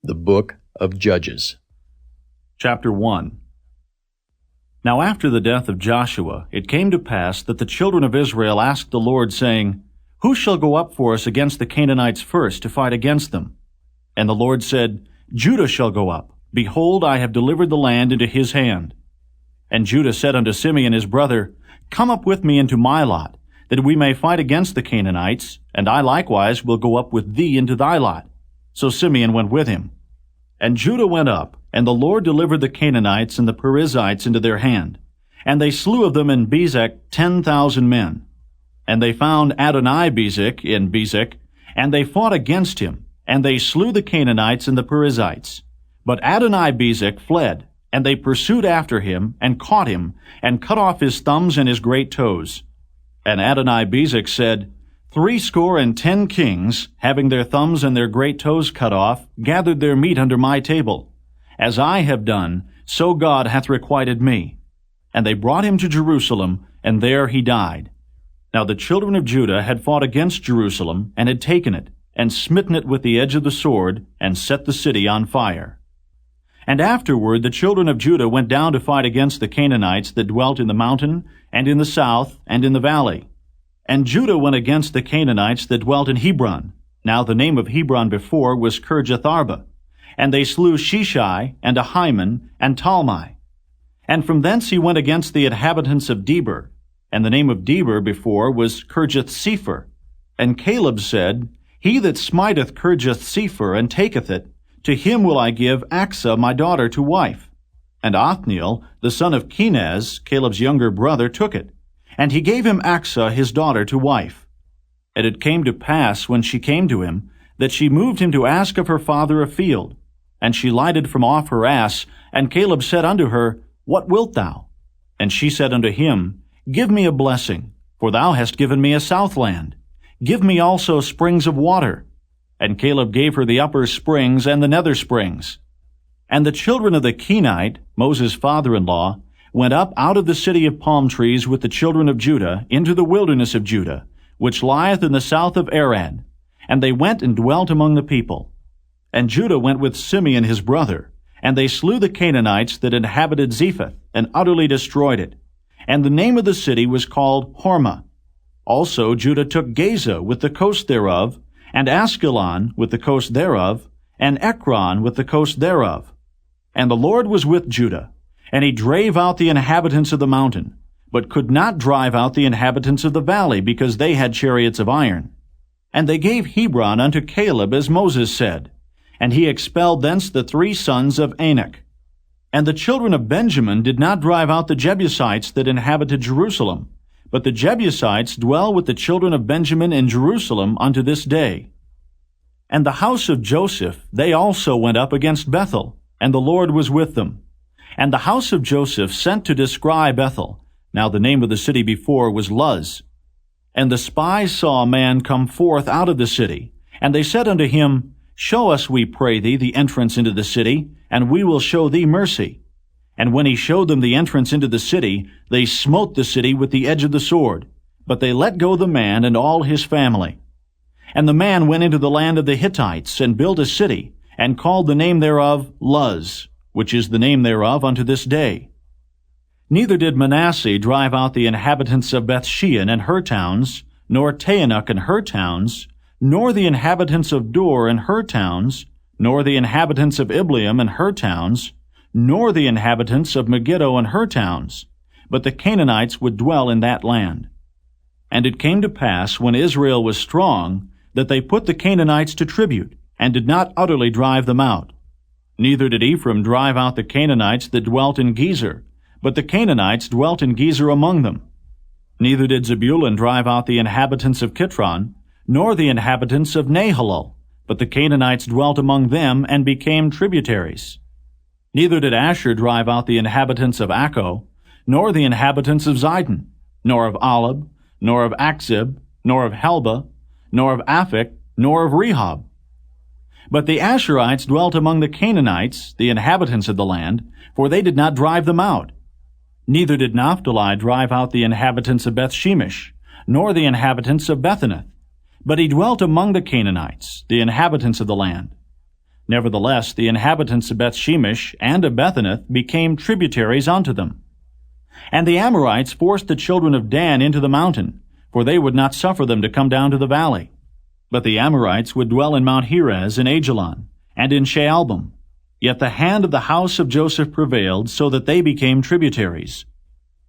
The Book of Judges. Chapter 1. Now after the death of Joshua, it came to pass that the children of Israel asked the Lord, saying, Who shall go up for us against the Canaanites first to fight against them? And the Lord said, Judah shall go up. Behold, I have delivered the land into his hand. And Judah said unto Simeon his brother, Come up with me into my lot, that we may fight against the Canaanites, and I likewise will go up with thee into thy lot. So Simeon went with him. And Judah went up, and the Lord delivered the Canaanites and the Perizzites into their hand. And they slew of them in Bezek 10,000 men. And they found Adoni-Bezek in Bezek, and they fought against him, and they slew the Canaanites and the Perizzites. But Adoni-Bezek fled, and they pursued after him, and caught him, and cut off his thumbs and his great toes. And Adoni-Bezek said, 70 kings, having their thumbs and their great toes cut off, gathered their meat under my table. As I have done, so God hath requited me. And they brought him to Jerusalem, and there he died. Now the children of Judah had fought against Jerusalem, and had taken it, and smitten it with the edge of the sword, and set the city on fire. And afterward the children of Judah went down to fight against the Canaanites that dwelt in the mountain, and in the south, and in the valley. And Judah went against the Canaanites that dwelt in Hebron. Now the name of Hebron before was Kirjatharba. And they slew Sheshai, and Ahiman, and Talmai. And from thence he went against the inhabitants of Debir. And the name of Debir before was Kirjath-sepher. And Caleb said, He that smiteth Kirjath-sepher, and taketh it, to him will I give Achsah my daughter to wife. And Othniel, the son of Kenaz, Caleb's younger brother, took it. And he gave him Achsah his daughter to wife. And it came to pass, when she came to him, that she moved him to ask of her father a field. And she lighted from off her ass, and Caleb said unto her, What wilt thou? And she said unto him, Give me a blessing, for thou hast given me a southland. Give me also springs of water. And Caleb gave her the upper springs and the nether springs. And the children of the Kenite, Moses' father-in-law, went up out of the city of palm trees with the children of Judah into the wilderness of Judah, which lieth in the south of Arad. And they went and dwelt among the people. And Judah went with Simeon his brother, and they slew the Canaanites that inhabited Zephath, and utterly destroyed it. And the name of the city was called Hormah. Also Judah took Gaza with the coast thereof, and Askelon with the coast thereof, and Ekron with the coast thereof. And the Lord was with Judah, and he drave out the inhabitants of the mountain, but could not drive out the inhabitants of the valley, because they had chariots of iron. And they gave Hebron unto Caleb, as Moses said, and he expelled thence the 3 sons of Anak. And the children of Benjamin did not drive out the Jebusites that inhabited Jerusalem, but the Jebusites dwell with the children of Benjamin in Jerusalem unto this day. And the house of Joseph, they also went up against Bethel, and the Lord was with them. And the house of Joseph sent to descry Bethel. Now the name of the city before was Luz. And the spies saw a man come forth out of the city. And they said unto him, Show us, we pray thee, the entrance into the city, and we will show thee mercy. And when he showed them the entrance into the city, they smote the city with the edge of the sword. But they let go the man and all his family. And the man went into the land of the Hittites, and built a city, and called the name thereof Luz, which is the name thereof unto this day. Neither did Manasseh drive out the inhabitants of Bethshean and her towns, nor Taanach and her towns, nor the inhabitants of Dor and her towns, nor the inhabitants of Ibleam and her towns, nor the inhabitants of Megiddo and her towns, but the Canaanites would dwell in that land. And it came to pass, when Israel was strong, that they put the Canaanites to tribute, and did not utterly drive them out. Neither did Ephraim drive out the Canaanites that dwelt in Gezer, but the Canaanites dwelt in Gezer among them. Neither did Zebulun drive out the inhabitants of Kitron, nor the inhabitants of Nahalol, but the Canaanites dwelt among them, and became tributaries. Neither did Asher drive out the inhabitants of Akko, nor the inhabitants of Zidon, nor of Alab, nor of Achzib, nor of Helba, nor of Aphek, nor of Rehob. But the Asherites dwelt among the Canaanites, the inhabitants of the land, for they did not drive them out. Neither did Naphtali drive out the inhabitants of Bethshemesh, nor the inhabitants of Bethanath, but he dwelt among the Canaanites, the inhabitants of the land. Nevertheless, the inhabitants of Bethshemesh and of Bethanath became tributaries unto them. And the Amorites forced the children of Dan into the mountain, for they would not suffer them to come down to the valley. But the Amorites would dwell in Mount Heres in Ajalon, and in Shaalbim. Yet the hand of the house of Joseph prevailed, so that they became tributaries.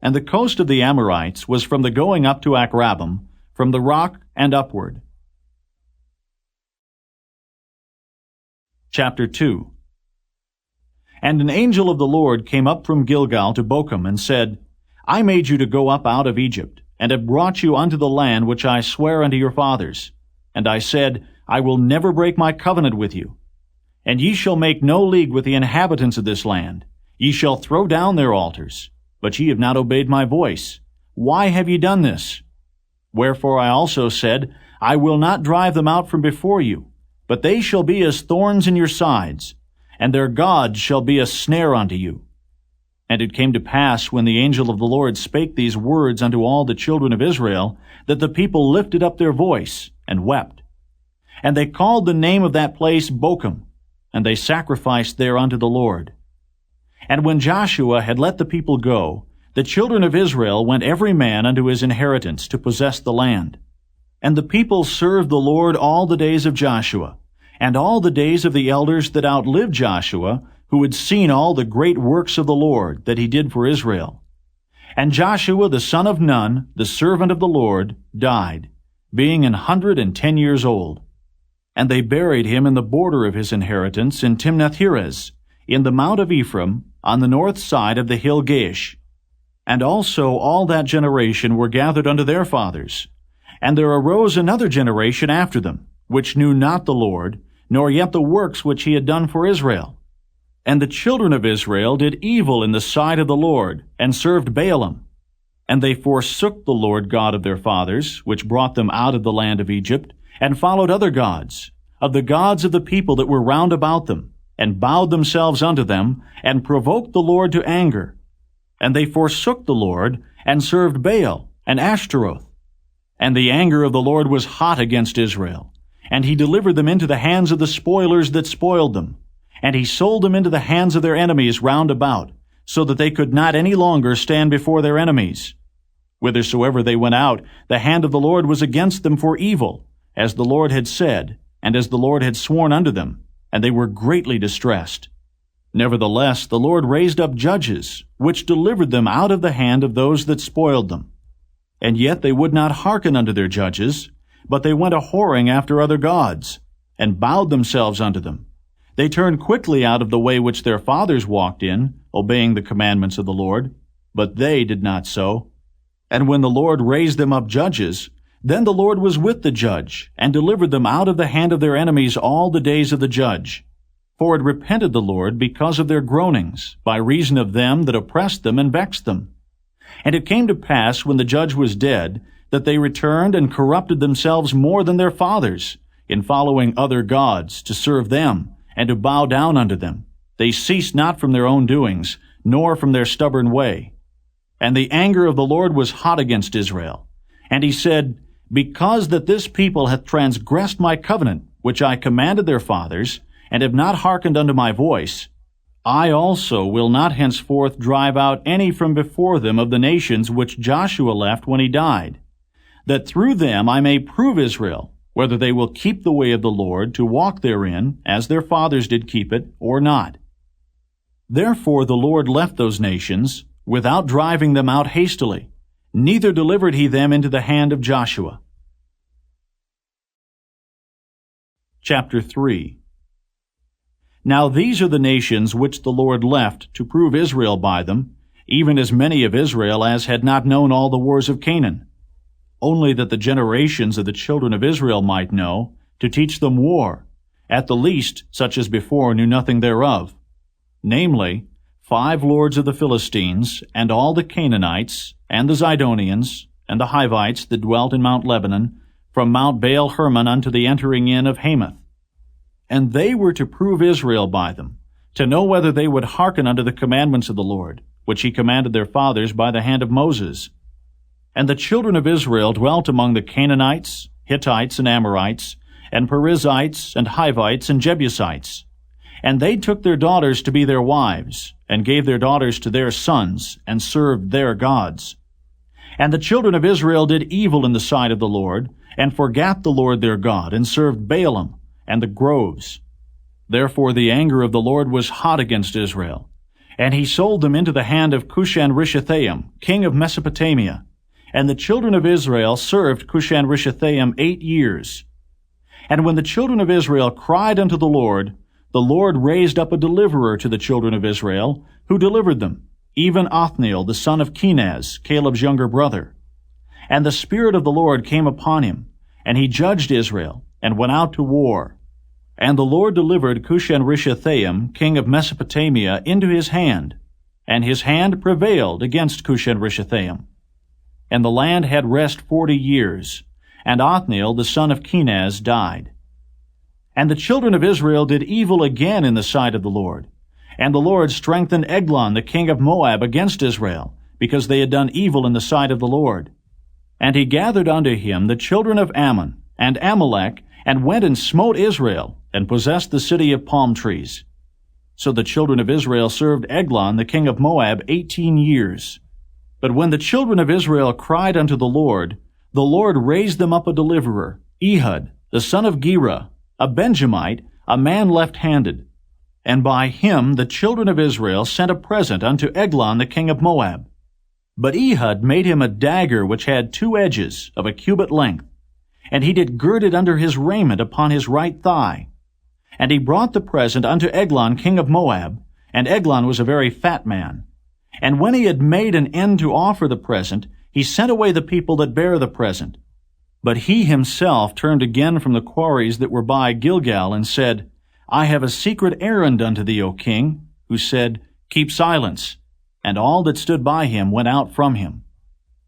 And the coast of the Amorites was from the going up to Akrabim, from the rock and upward. Chapter 2. And an angel of the Lord came up from Gilgal to Bochum, and said, I made you to go up out of Egypt, and have brought you unto the land which I sware unto your fathers. And I said, I will never break my covenant with you. And ye shall make no league with the inhabitants of this land. Ye shall throw down their altars. But ye have not obeyed my voice. Why have ye done this? Wherefore I also said, I will not drive them out from before you, but they shall be as thorns in your sides, and their gods shall be a snare unto you. And it came to pass, when the angel of the Lord spake these words unto all the children of Israel, that the people lifted up their voice, and wept. And they called the name of that place Bochum, and they sacrificed there unto the Lord. And when Joshua had let the people go, the children of Israel went every man unto his inheritance to possess the land. And the people served the Lord all the days of Joshua, and all the days of the elders that outlived Joshua, who had seen all the great works of the Lord that he did for Israel. And Joshua the son of Nun, the servant of the Lord, died, being 110 years old. And they buried him in the border of his inheritance in Timnath-Heres, in the mount of Ephraim, on the north side of the hill Gaish. And also all that generation were gathered unto their fathers. And there arose another generation after them, which knew not the Lord, nor yet the works which he had done for Israel. And the children of Israel did evil in the sight of the Lord, and served Baalim. And they forsook the Lord God of their fathers, which brought them out of the land of Egypt, and followed other gods, of the gods of the people that were round about them, and bowed themselves unto them, and provoked the Lord to anger. And they forsook the Lord, and served Baal and Ashtaroth. And the anger of the Lord was hot against Israel, and he delivered them into the hands of the spoilers that spoiled them. And he sold them into the hands of their enemies round about, so that they could not any longer stand before their enemies. Whithersoever they went out, the hand of the Lord was against them for evil, as the Lord had said, and as the Lord had sworn unto them, and they were greatly distressed. Nevertheless, the Lord raised up judges, which delivered them out of the hand of those that spoiled them. And yet they would not hearken unto their judges, but they went a-whoring after other gods, and bowed themselves unto them. They turned quickly out of the way which their fathers walked in, obeying the commandments of the Lord, but they did not so. And when the Lord raised them up judges, then the Lord was with the judge, and delivered them out of the hand of their enemies all the days of the judge. For it repented the Lord because of their groanings, by reason of them that oppressed them and vexed them. And it came to pass, when the judge was dead, that they returned and corrupted themselves more than their fathers, in following other gods, to serve them, and to bow down unto them. They ceased not from their own doings, nor from their stubborn way. And the anger of the Lord was hot against Israel. And he said, Because that this people hath transgressed my covenant, which I commanded their fathers, and have not hearkened unto my voice, I also will not henceforth drive out any from before them of the nations which Joshua left when he died, that through them I may prove Israel, whether they will keep the way of the Lord to walk therein, as their fathers did keep it, or not. Therefore the Lord left those nations, without driving them out hastily, neither delivered he them into the hand of Joshua. Chapter 3. Now these are the nations which the Lord left to prove Israel by them, even as many of Israel as had not known all the wars of Canaan, only that the generations of the children of Israel might know, to teach them war, at the least such as before knew nothing thereof, namely, 5 lords of the Philistines, and all the Canaanites, and the Zidonians, and the Hivites that dwelt in Mount Lebanon, from Mount Baal Hermon unto the entering in of Hamath. And they were to prove Israel by them, to know whether they would hearken unto the commandments of the Lord, which he commanded their fathers by the hand of Moses. And the children of Israel dwelt among the Canaanites, Hittites, and Amorites, and Perizzites, and Hivites, and Jebusites. And they took their daughters to be their wives, and gave their daughters to their sons, and served their gods. And the children of Israel did evil in the sight of the Lord, and forgat the Lord their God, and served Baalim and the groves. Therefore the anger of the Lord was hot against Israel, and he sold them into the hand of Cushan-Rishathaim, king of Mesopotamia. And the children of Israel served Cushan-Rishathaim 8 years. And when the children of Israel cried unto the Lord raised up a deliverer to the children of Israel, who delivered them, even Othniel the son of Kenaz, Caleb's younger brother. And the Spirit of the Lord came upon him, and he judged Israel, and went out to war. And the Lord delivered Cushan-Rishathaim, king of Mesopotamia, into his hand, and his hand prevailed against Cushan-Rishathaim. And the land had rest 40 years, and Othniel the son of Kenaz died. And the children of Israel did evil again in the sight of the Lord. And the Lord strengthened Eglon the king of Moab against Israel, because they had done evil in the sight of the Lord. And he gathered unto him the children of Ammon and Amalek, and went and smote Israel, and possessed the city of palm trees. So the children of Israel served Eglon the king of Moab 18 years. But when the children of Israel cried unto the Lord raised them up a deliverer, Ehud the son of Gera, a Benjamite, a man left-handed. And by him the children of Israel sent a present unto Eglon the king of Moab. But Ehud made him a dagger which had 2 edges, of a cubit length, and he did gird it under his raiment upon his right thigh. And he brought the present unto Eglon king of Moab, and Eglon was a very fat man. And when he had made an end to offer the present, he sent away the people that bare the present. But he himself turned again from the quarries that were by Gilgal, and said, I have a secret errand unto thee, O king, who said, Keep silence. And all that stood by him went out from him.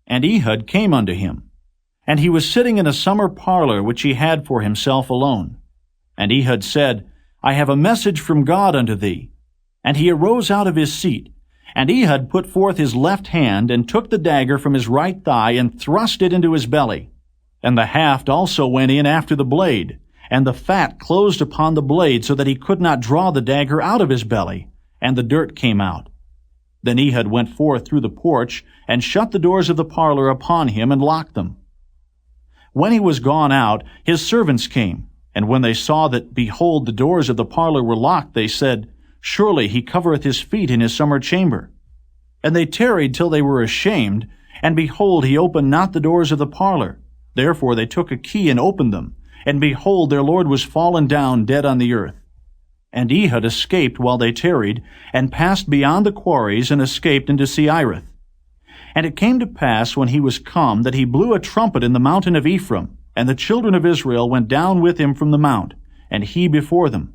And Ehud came unto him. And he was sitting in a summer parlor which he had for himself alone. And Ehud said, I have a message from God unto thee. And he arose out of his seat. And Ehud put forth his left hand, and took the dagger from his right thigh, and thrust it into his belly. And the haft also went in after the blade, and the fat closed upon the blade, so that he could not draw the dagger out of his belly, and the dirt came out. Then Ehud went forth through the porch, and shut the doors of the parlor upon him, and locked them. When he was gone out, his servants came, and when they saw that, behold, the doors of the parlor were locked, they said, Surely he covereth his feet in his summer chamber. And they tarried till they were ashamed, and behold, he opened not the doors of the parlor. Therefore they took a key and opened them, and behold, their lord was fallen down dead on the earth. And Ehud escaped while they tarried, and passed beyond the quarries, and escaped into Seirith. And it came to pass, when he was come, that he blew a trumpet in the mountain of Ephraim, and the children of Israel went down with him from the mount, and he before them.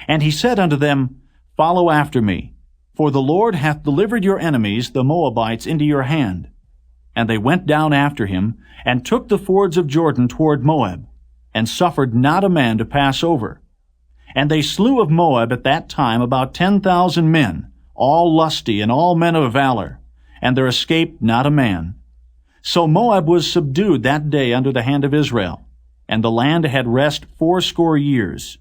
And he said unto them, Follow after me, for the Lord hath delivered your enemies, the Moabites, into your hand. And they went down after him, and took the fords of Jordan toward Moab, and suffered not a man to pass over. And they slew of Moab at that time about 10,000 men, all lusty and all men of valor, and there escaped not a man. So Moab was subdued that day under the hand of Israel, and the land had rest 80 years.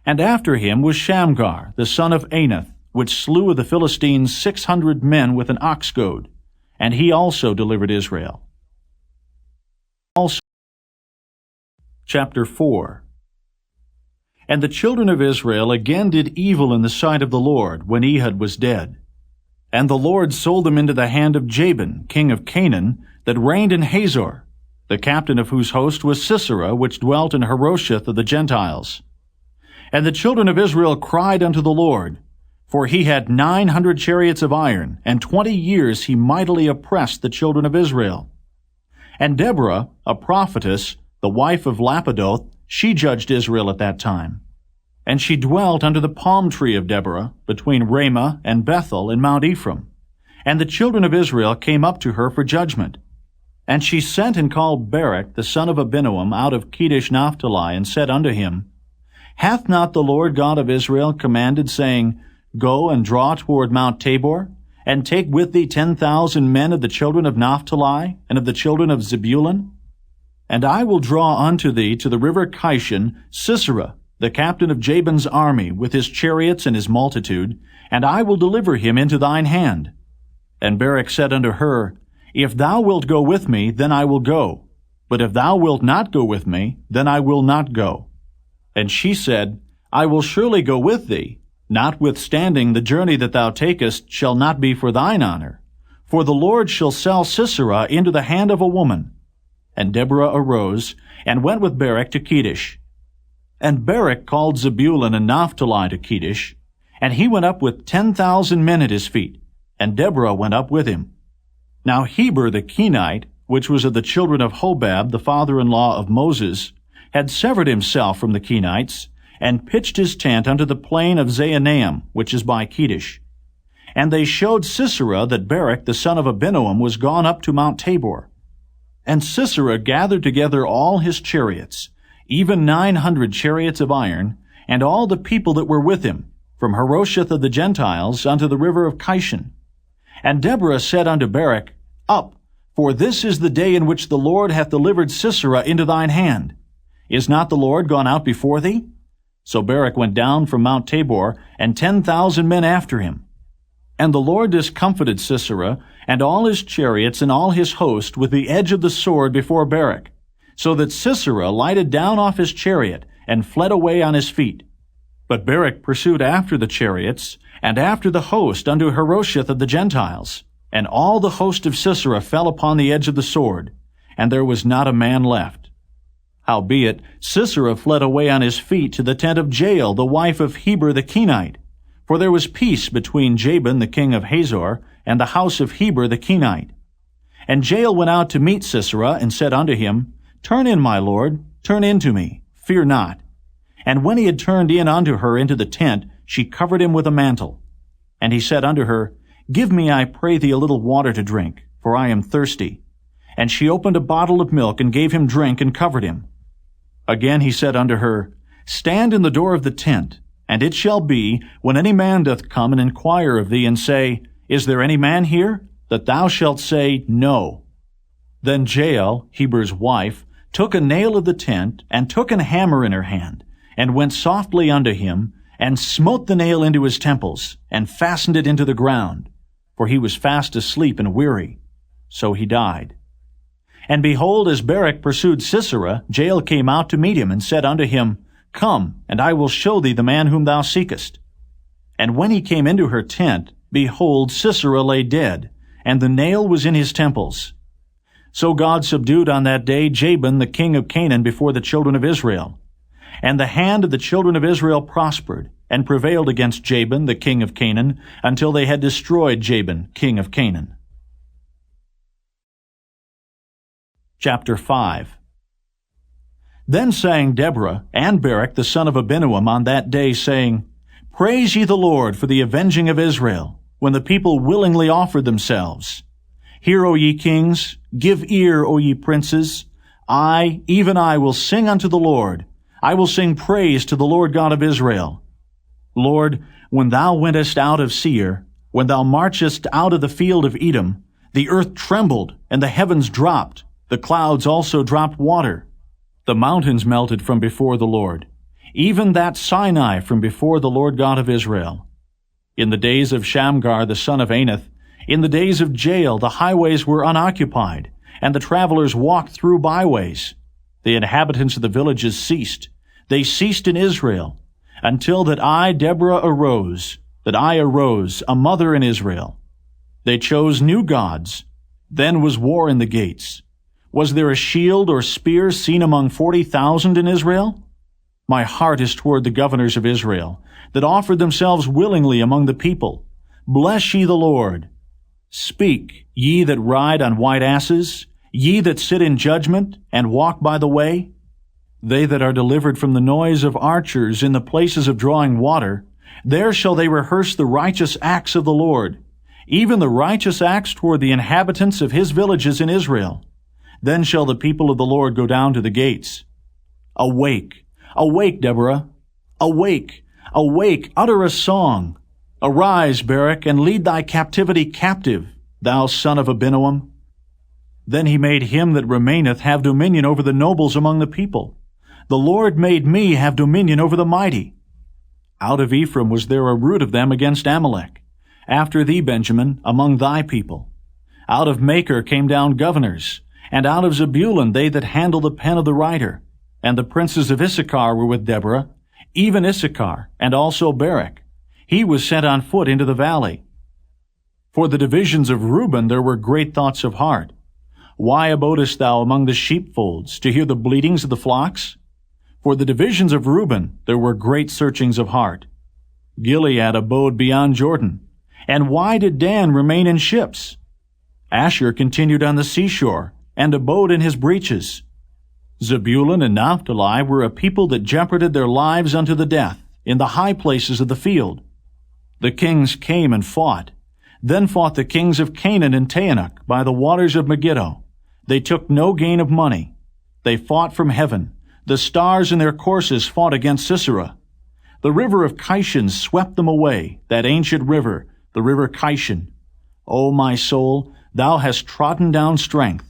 And after him was Shamgar, the son of Anath, which slew of the Philistines 600 men with an ox goad, and he also delivered Israel. Chapter 4. And the children of Israel again did evil in the sight of the Lord, when Ehud was dead. And the Lord sold them into the hand of Jabin, king of Canaan, that reigned in Hazor, the captain of whose host was Sisera, which dwelt in Harosheth of the Gentiles. And the children of Israel cried unto the Lord, for he had 900 chariots of iron, and 20 years he mightily oppressed the children of Israel. And Deborah, a prophetess, the wife of Lapidoth, she judged Israel at that time. And she dwelt under the palm tree of Deborah, between Ramah and Bethel in Mount Ephraim. And the children of Israel came up to her for judgment. And she sent and called Barak the son of Abinoam out of Kedesh Naphtali, and said unto him, Hath not the Lord God of Israel commanded, saying, Go and draw toward Mount Tabor, and take with thee 10,000 men of the children of Naphtali, and of the children of Zebulun? And I will draw unto thee to the river Kishon Sisera, the captain of Jabin's army, with his chariots and his multitude, and I will deliver him into thine hand. And Barak said unto her, If thou wilt go with me, then I will go. But if thou wilt not go with me, then I will not go. And she said, I will surely go with thee, notwithstanding the journey that thou takest shall not be for thine honor. For the Lord shall sell Sisera into the hand of a woman. And Deborah arose, and went with Barak to Kedesh. And Barak called Zebulun and Naphtali to Kedesh, and he went up with 10,000 men at his feet, and Deborah went up with him. Now Heber the Kenite, which was of the children of Hobab, the father-in-law of Moses, had severed himself from the Kenites, and pitched his tent unto the plain of Zaanaim, which is by Kedesh. And they showed Sisera that Barak the son of Abinoam was gone up to Mount Tabor. And Sisera gathered together all his chariots, even 900 chariots of iron, and all the people that were with him, from Harosheth of the Gentiles unto the river of Kishon. And Deborah said unto Barak, Up, for this is the day in which the Lord hath delivered Sisera into thine hand. Is not the Lord gone out before thee? So Barak went down from Mount Tabor, and 10,000 men after him. And the Lord discomfited Sisera, and all his chariots and all his host with the edge of the sword before Barak, so that Sisera lighted down off his chariot, and fled away on his feet. But Barak pursued after the chariots, and after the host unto Harosheth of the Gentiles. And all the host of Sisera fell upon the edge of the sword, and there was not a man left. Howbeit Sisera fled away on his feet to the tent of Jael, the wife of Heber the Kenite. For there was peace between Jabin the king of Hazor, and the house of Heber the Kenite. And Jael went out to meet Sisera, and said unto him, Turn in, my lord, turn in to me, fear not. And when he had turned in unto her into the tent, she covered him with a mantle. And he said unto her, Give me, I pray thee, a little water to drink, for I am thirsty. And she opened a bottle of milk, and gave him drink, and covered him. Again he said unto her, Stand in the door of the tent, and it shall be, when any man doth come and inquire of thee, and say, Is there any man here? That thou shalt say, No. Then Jael, Heber's wife, took a nail of the tent, and took an hammer in her hand, and went softly unto him, and smote the nail into his temples, and fastened it into the ground. For he was fast asleep and weary. So he died. And behold, as Barak pursued Sisera, Jael came out to meet him, and said unto him, Come, and I will show thee the man whom thou seekest. And when he came into her tent, behold, Sisera lay dead, and the nail was in his temples. So God subdued on that day Jabin the king of Canaan before the children of Israel. And the hand of the children of Israel prospered, and prevailed against Jabin the king of Canaan, until they had destroyed Jabin king of Canaan. Chapter 5. Then sang Deborah and Barak the son of Abinoam on that day, saying, Praise ye the Lord for the avenging of Israel, when the people willingly offered themselves. Hear, O ye kings, give ear, O ye princes. I, even I, will sing unto the Lord. I will sing praise to the Lord God of Israel. Lord, when thou wentest out of Seir, when thou marchest out of the field of Edom, the earth trembled, and the heavens dropped. The clouds also dropped water. The mountains melted from before the Lord, even that Sinai from before the Lord God of Israel. In the days of Shamgar the son of Anath, in the days of Jael, the highways were unoccupied, and the travelers walked through byways. The inhabitants of the villages ceased. They ceased in Israel, until that I, Deborah, arose, a mother in Israel. They chose new gods. Then was war in the gates. Was there a shield or spear seen among 40,000 in Israel? My heart is toward the governors of Israel, that offered themselves willingly among the people. Bless ye the Lord. Speak, ye that ride on white asses, ye that sit in judgment, and walk by the way. They that are delivered from the noise of archers in the places of drawing water, there shall they rehearse the righteous acts of the Lord, even the righteous acts toward the inhabitants of his villages in Israel. Then shall the people of the Lord go down to the gates. Awake, awake, Deborah. Awake, awake, utter a song. Arise, Barak, and lead thy captivity captive, thou son of Abinoam. Then he made him that remaineth have dominion over the nobles among the people. The Lord made me have dominion over the mighty. Out of Ephraim was there a root of them against Amalek. After thee, Benjamin, among thy people. Out of Machir came down governors, and out of Zebulun they that handle the pen of the writer. And the princes of Issachar were with Deborah, even Issachar, and also Barak. He was sent on foot into the valley. For the divisions of Reuben there were great thoughts of heart. Why abodest thou among the sheepfolds, to hear the bleatings of the flocks? For the divisions of Reuben there were great searchings of heart. Gilead abode beyond Jordan. And why did Dan remain in ships? Asher continued on the seashore, and abode in his breaches. Zebulun and Naphtali were a people that jeoparded their lives unto the death, in the high places of the field. The kings came and fought. Then fought the kings of Canaan and Taanach by the waters of Megiddo. They took no gain of money. They fought from heaven. The stars in their courses fought against Sisera. The river of Kishon swept them away, that ancient river, the river Kishon. O my soul, thou hast trodden down strength.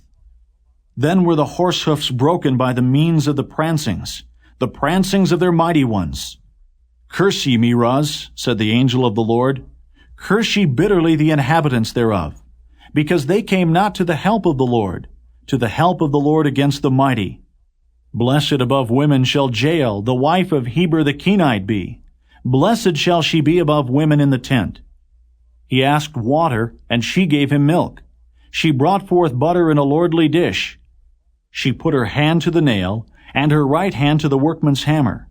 Then were the horse hoofs broken by the means of the prancings of their mighty ones. Curse ye, Meroz, said the angel of the Lord. Curse ye bitterly the inhabitants thereof, because they came not to the help of the Lord against the mighty. Blessed above women shall Jael, the wife of Heber the Kenite, be. Blessed shall she be above women in the tent. He asked water, and she gave him milk. She brought forth butter in a lordly dish. She put her hand to the nail, and her right hand to the workman's hammer.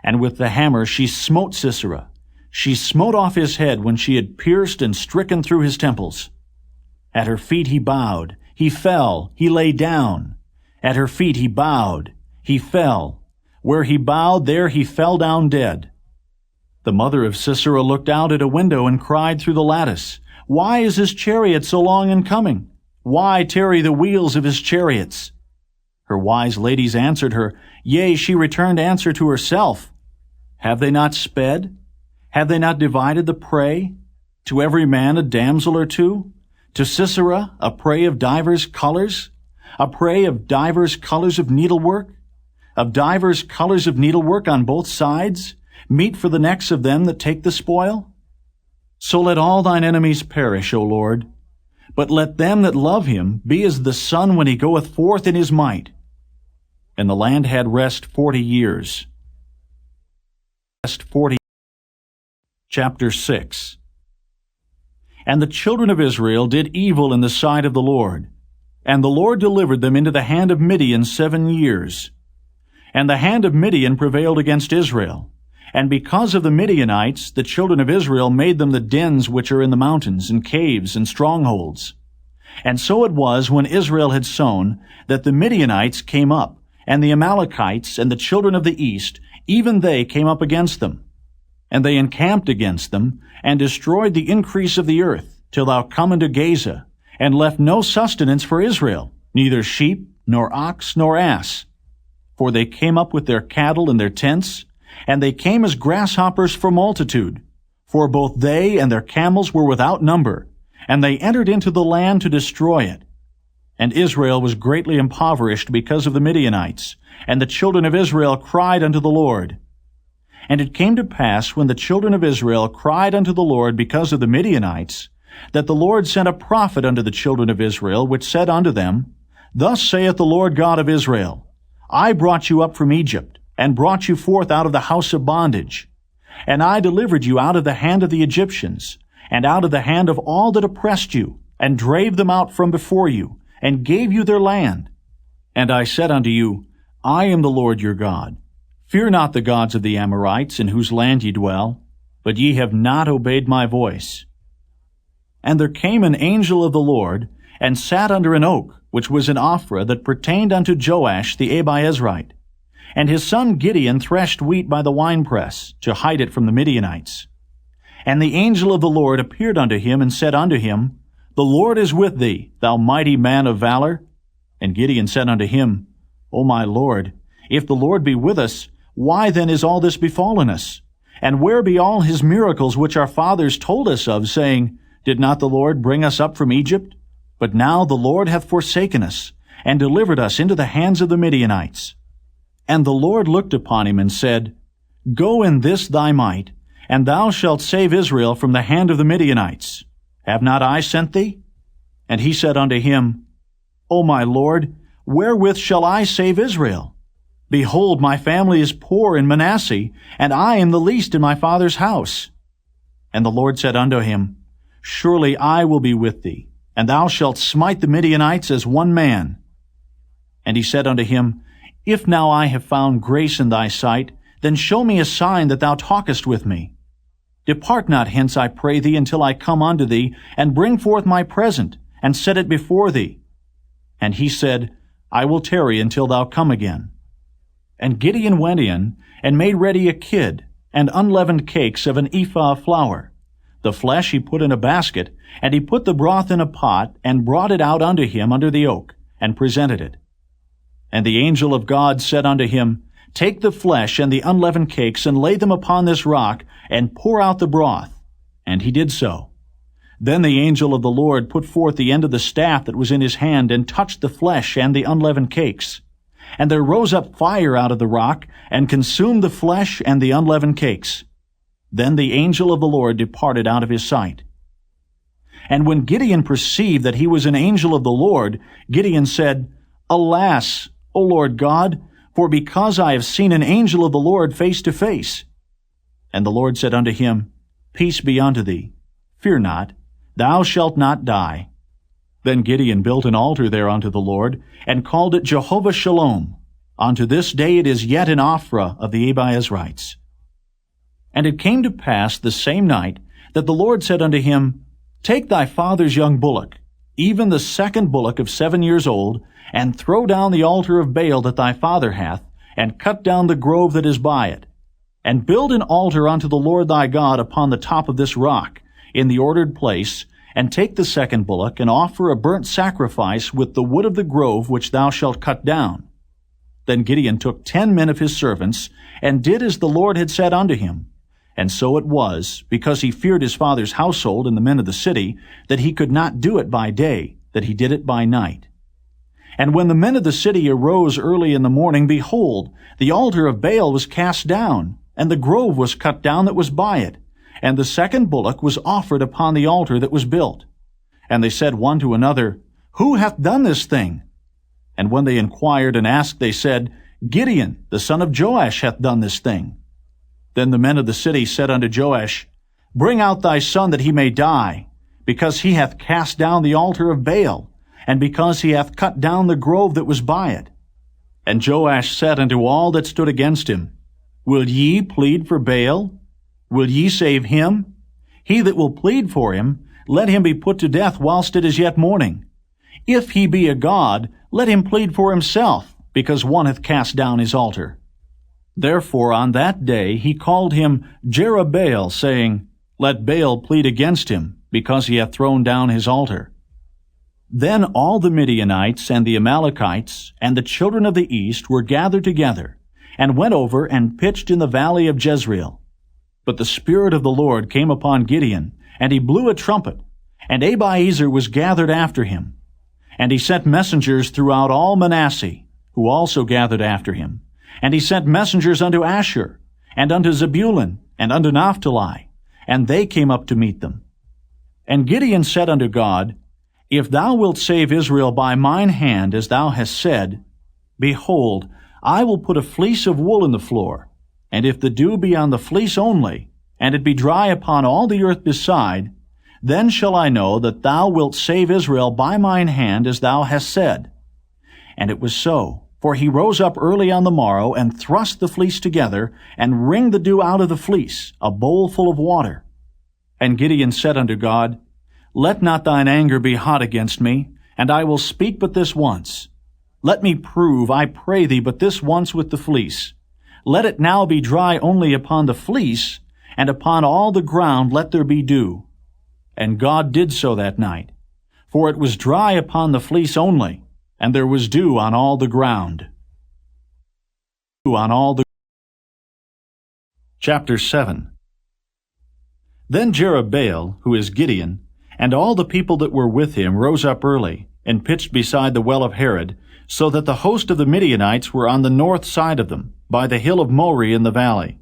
And with the hammer she smote Sisera. She smote off his head when she had pierced and stricken through his temples. At her feet he bowed, he fell, he lay down. At her feet he bowed, he fell. Where he bowed, there he fell down dead. The mother of Sisera looked out at a window and cried through the lattice, Why is his chariot so long in coming? Why tarry the wheels of his chariots? Her wise ladies answered her, Yea, she returned answer to herself. Have they not sped? Have they not divided the prey? To every man a damsel or two? To Sisera a prey of divers colors? A prey of divers colors of needlework? Of divers colors of needlework on both sides? Meat for the necks of them that take the spoil? So let all thine enemies perish, O Lord. But let them that love him be as the sun when he goeth forth in his might. And the land had rest 40 years. Chapter 6. And the children of Israel did evil in the sight of the Lord. And the Lord delivered them into the hand of Midian 7 years. And the hand of Midian prevailed against Israel. And because of the Midianites, the children of Israel made them the dens which are in the mountains, and caves, and strongholds. And so it was, when Israel had sown, that the Midianites came up, and the Amalekites, and the children of the east, even they came up against them. And they encamped against them, and destroyed the increase of the earth, till thou come into Gaza, and left no sustenance for Israel, neither sheep, nor ox, nor ass. For they came up with their cattle and their tents, and they came as grasshoppers for multitude. For both they and their camels were without number, and they entered into the land to destroy it. And Israel was greatly impoverished because of the Midianites, and the children of Israel cried unto the Lord. And it came to pass, when the children of Israel cried unto the Lord because of the Midianites, that the Lord sent a prophet unto the children of Israel, which said unto them, Thus saith the Lord God of Israel, I brought you up from Egypt, and brought you forth out of the house of bondage. And I delivered you out of the hand of the Egyptians, and out of the hand of all that oppressed you, and drave them out from before you, and gave you their land. And I said unto you, I am the Lord your God. Fear not the gods of the Amorites, in whose land ye dwell, but ye have not obeyed my voice. And there came an angel of the Lord, and sat under an oak, which was in Ophrah, that pertained unto Joash the Abiezrite. And his son Gideon threshed wheat by the winepress, to hide it from the Midianites. And the angel of the Lord appeared unto him, and said unto him, The Lord is with thee, thou mighty man of valor. And Gideon said unto him, O my Lord, if the Lord be with us, why then is all this befallen us? And where be all his miracles which our fathers told us of, saying, Did not the Lord bring us up from Egypt? But now the Lord hath forsaken us, and delivered us into the hands of the Midianites. And the Lord looked upon him and said, Go in this thy might, and thou shalt save Israel from the hand of the Midianites. Have not I sent thee? And he said unto him, O my Lord, wherewith shall I save Israel? Behold, my family is poor in Manasseh, and I am the least in my father's house. And the Lord said unto him, Surely I will be with thee, and thou shalt smite the Midianites as one man. And he said unto him, If now I have found grace in thy sight, then show me a sign that thou talkest with me. Depart not hence, I pray thee, until I come unto thee, and bring forth my present, and set it before thee. And he said, I will tarry until thou come again. And Gideon went in, and made ready a kid, and unleavened cakes of an ephah of flour. The flesh he put in a basket, and he put the broth in a pot, and brought it out unto him under the oak, and presented it. And the angel of God said unto him, Take the flesh and the unleavened cakes, and lay them upon this rock, and pour out the broth. And he did so. Then the angel of the Lord put forth the end of the staff that was in his hand, and touched the flesh and the unleavened cakes. And there rose up fire out of the rock, and consumed the flesh and the unleavened cakes. Then the angel of the Lord departed out of his sight. And when Gideon perceived that he was an angel of the Lord, Gideon said, Alas, O Lord God, for because I have seen an angel of the Lord face to face. And the Lord said unto him, Peace be unto thee. Fear not, thou shalt not die. Then Gideon built an altar there unto the Lord, and called it Jehovah Shalom. Unto this day it is yet in Ophrah of the Abiezrites. And it came to pass the same night that the Lord said unto him, Take thy father's young bullock, even the second bullock of 7 years old, and throw down the altar of Baal that thy father hath, and cut down the grove that is by it. And build an altar unto the Lord thy God upon the top of this rock, in the ordered place, and take the second bullock, and offer a burnt sacrifice with the wood of the grove which thou shalt cut down. Then Gideon took 10 men of his servants, and did as the Lord had said unto him. And so it was, because he feared his father's household and the men of the city, that he could not do it by day, that he did it by night. And when the men of the city arose early in the morning, behold, the altar of Baal was cast down, and the grove was cut down that was by it, and the second bullock was offered upon the altar that was built. And they said one to another, Who hath done this thing? And when they inquired and asked, they said, Gideon, the son of Joash, hath done this thing. Then the men of the city said unto Joash, Bring out thy son that he may die, because he hath cast down the altar of Baal, and because he hath cut down the grove that was by it. And Joash said unto all that stood against him, Will ye plead for Baal? Will ye save him? He that will plead for him, let him be put to death whilst it is yet morning. If he be a god, let him plead for himself, because one hath cast down his altar. Therefore on that day he called him Jerubbaal, saying, Let Baal plead against him, because he hath thrown down his altar. Then all the Midianites and the Amalekites and the children of the east were gathered together, and went over and pitched in the valley of Jezreel. But the Spirit of the Lord came upon Gideon, and he blew a trumpet, and Abiezer was gathered after him. And he sent messengers throughout all Manasseh, who also gathered after him. And he sent messengers unto Asher, and unto Zebulun, and unto Naphtali, and they came up to meet them. And Gideon said unto God, If thou wilt save Israel by mine hand, as thou hast said, behold, I will put a fleece of wool in the floor, and if the dew be on the fleece only, and it be dry upon all the earth beside, then shall I know that thou wilt save Israel by mine hand, as thou hast said. And it was so, for he rose up early on the morrow, and thrust the fleece together, and wringed the dew out of the fleece, a bowl full of water. And Gideon said unto God, Let not thine anger be hot against me, and I will speak but this once. Let me prove, I pray thee, but this once with the fleece. Let it now be dry only upon the fleece, and upon all the ground let there be dew. And God did so that night. For it was dry upon the fleece only, and there was dew on all the ground. Chapter 7. Then Jerubbaal, who is Gideon, and all the people that were with him rose up early, and pitched beside the well of Herod, so that the host of the Midianites were on the north side of them, by the hill of Moreh in the valley.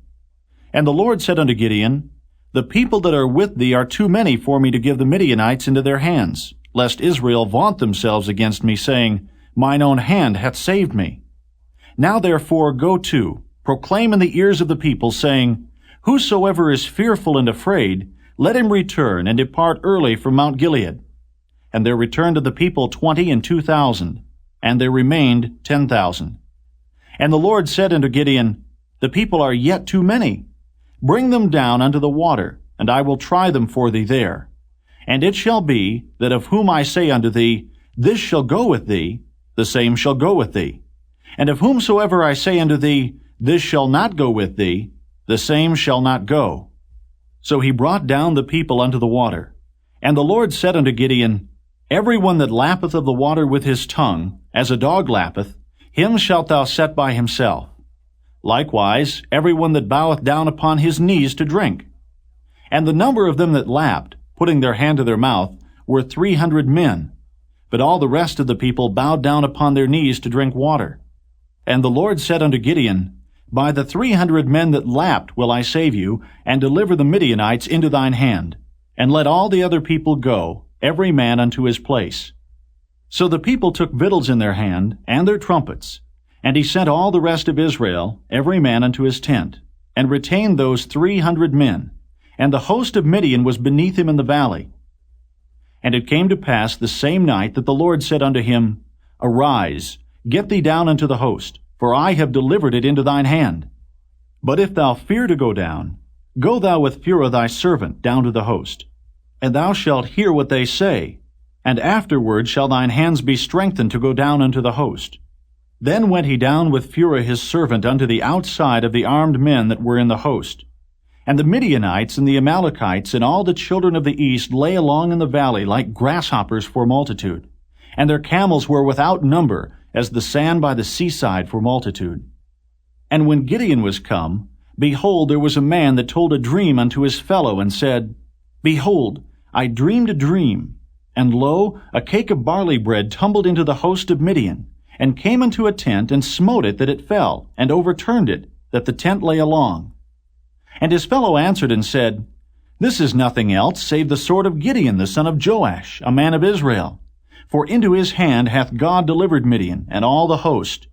And the Lord said unto Gideon, The people that are with thee are too many for me to give the Midianites into their hands, lest Israel vaunt themselves against me, saying, Mine own hand hath saved me. Now therefore go to, proclaim in the ears of the people, saying, Whosoever is fearful and afraid, let him return and depart early from Mount Gilead. And there returned of the people 22,000, and there remained 10,000. And the Lord said unto Gideon, The people are yet too many. Bring them down unto the water, and I will try them for thee there. And it shall be, that of whom I say unto thee, This shall go with thee, the same shall go with thee. And of whomsoever I say unto thee, This shall not go with thee, the same shall not go. So he brought down the people unto the water. And the Lord said unto Gideon, Every one that lappeth of the water with his tongue, as a dog lappeth, him shalt thou set by himself. Likewise, every one that boweth down upon his knees to drink. And the number of them that lapped, putting their hand to their mouth, were 300 men. But all the rest of the people bowed down upon their knees to drink water. And the Lord said unto Gideon, By the 300 men that lapped will I save you, and deliver the Midianites into thine hand. And let all the other people go, every man unto his place. So the people took victuals in their hand, and their trumpets. And he sent all the rest of Israel, every man unto his tent, and retained those 300 men. And the host of Midian was beneath him in the valley. And it came to pass the same night that the Lord said unto him, Arise, get thee down unto the host, for I have delivered it into thine hand. But if thou fear to go down, go thou with Phurah thy servant down to the host. And thou shalt hear what they say, and afterward shall thine hands be strengthened to go down unto the host. Then went he down with Phurah his servant unto the outside of the armed men that were in the host. And the Midianites and the Amalekites and all the children of the east lay along in the valley like grasshoppers for multitude. And their camels were without number, as the sand by the seaside for multitude. And when Gideon was come, behold, there was a man that told a dream unto his fellow, and said, Behold, I dreamed a dream, and lo, a cake of barley bread tumbled into the host of Midian, and came into a tent, and smote it that it fell, and overturned it, that the tent lay along. And his fellow answered and said, This is nothing else save the sword of Gideon the son of Joash, a man of Israel. For into his hand hath God delivered Midian, and all the host.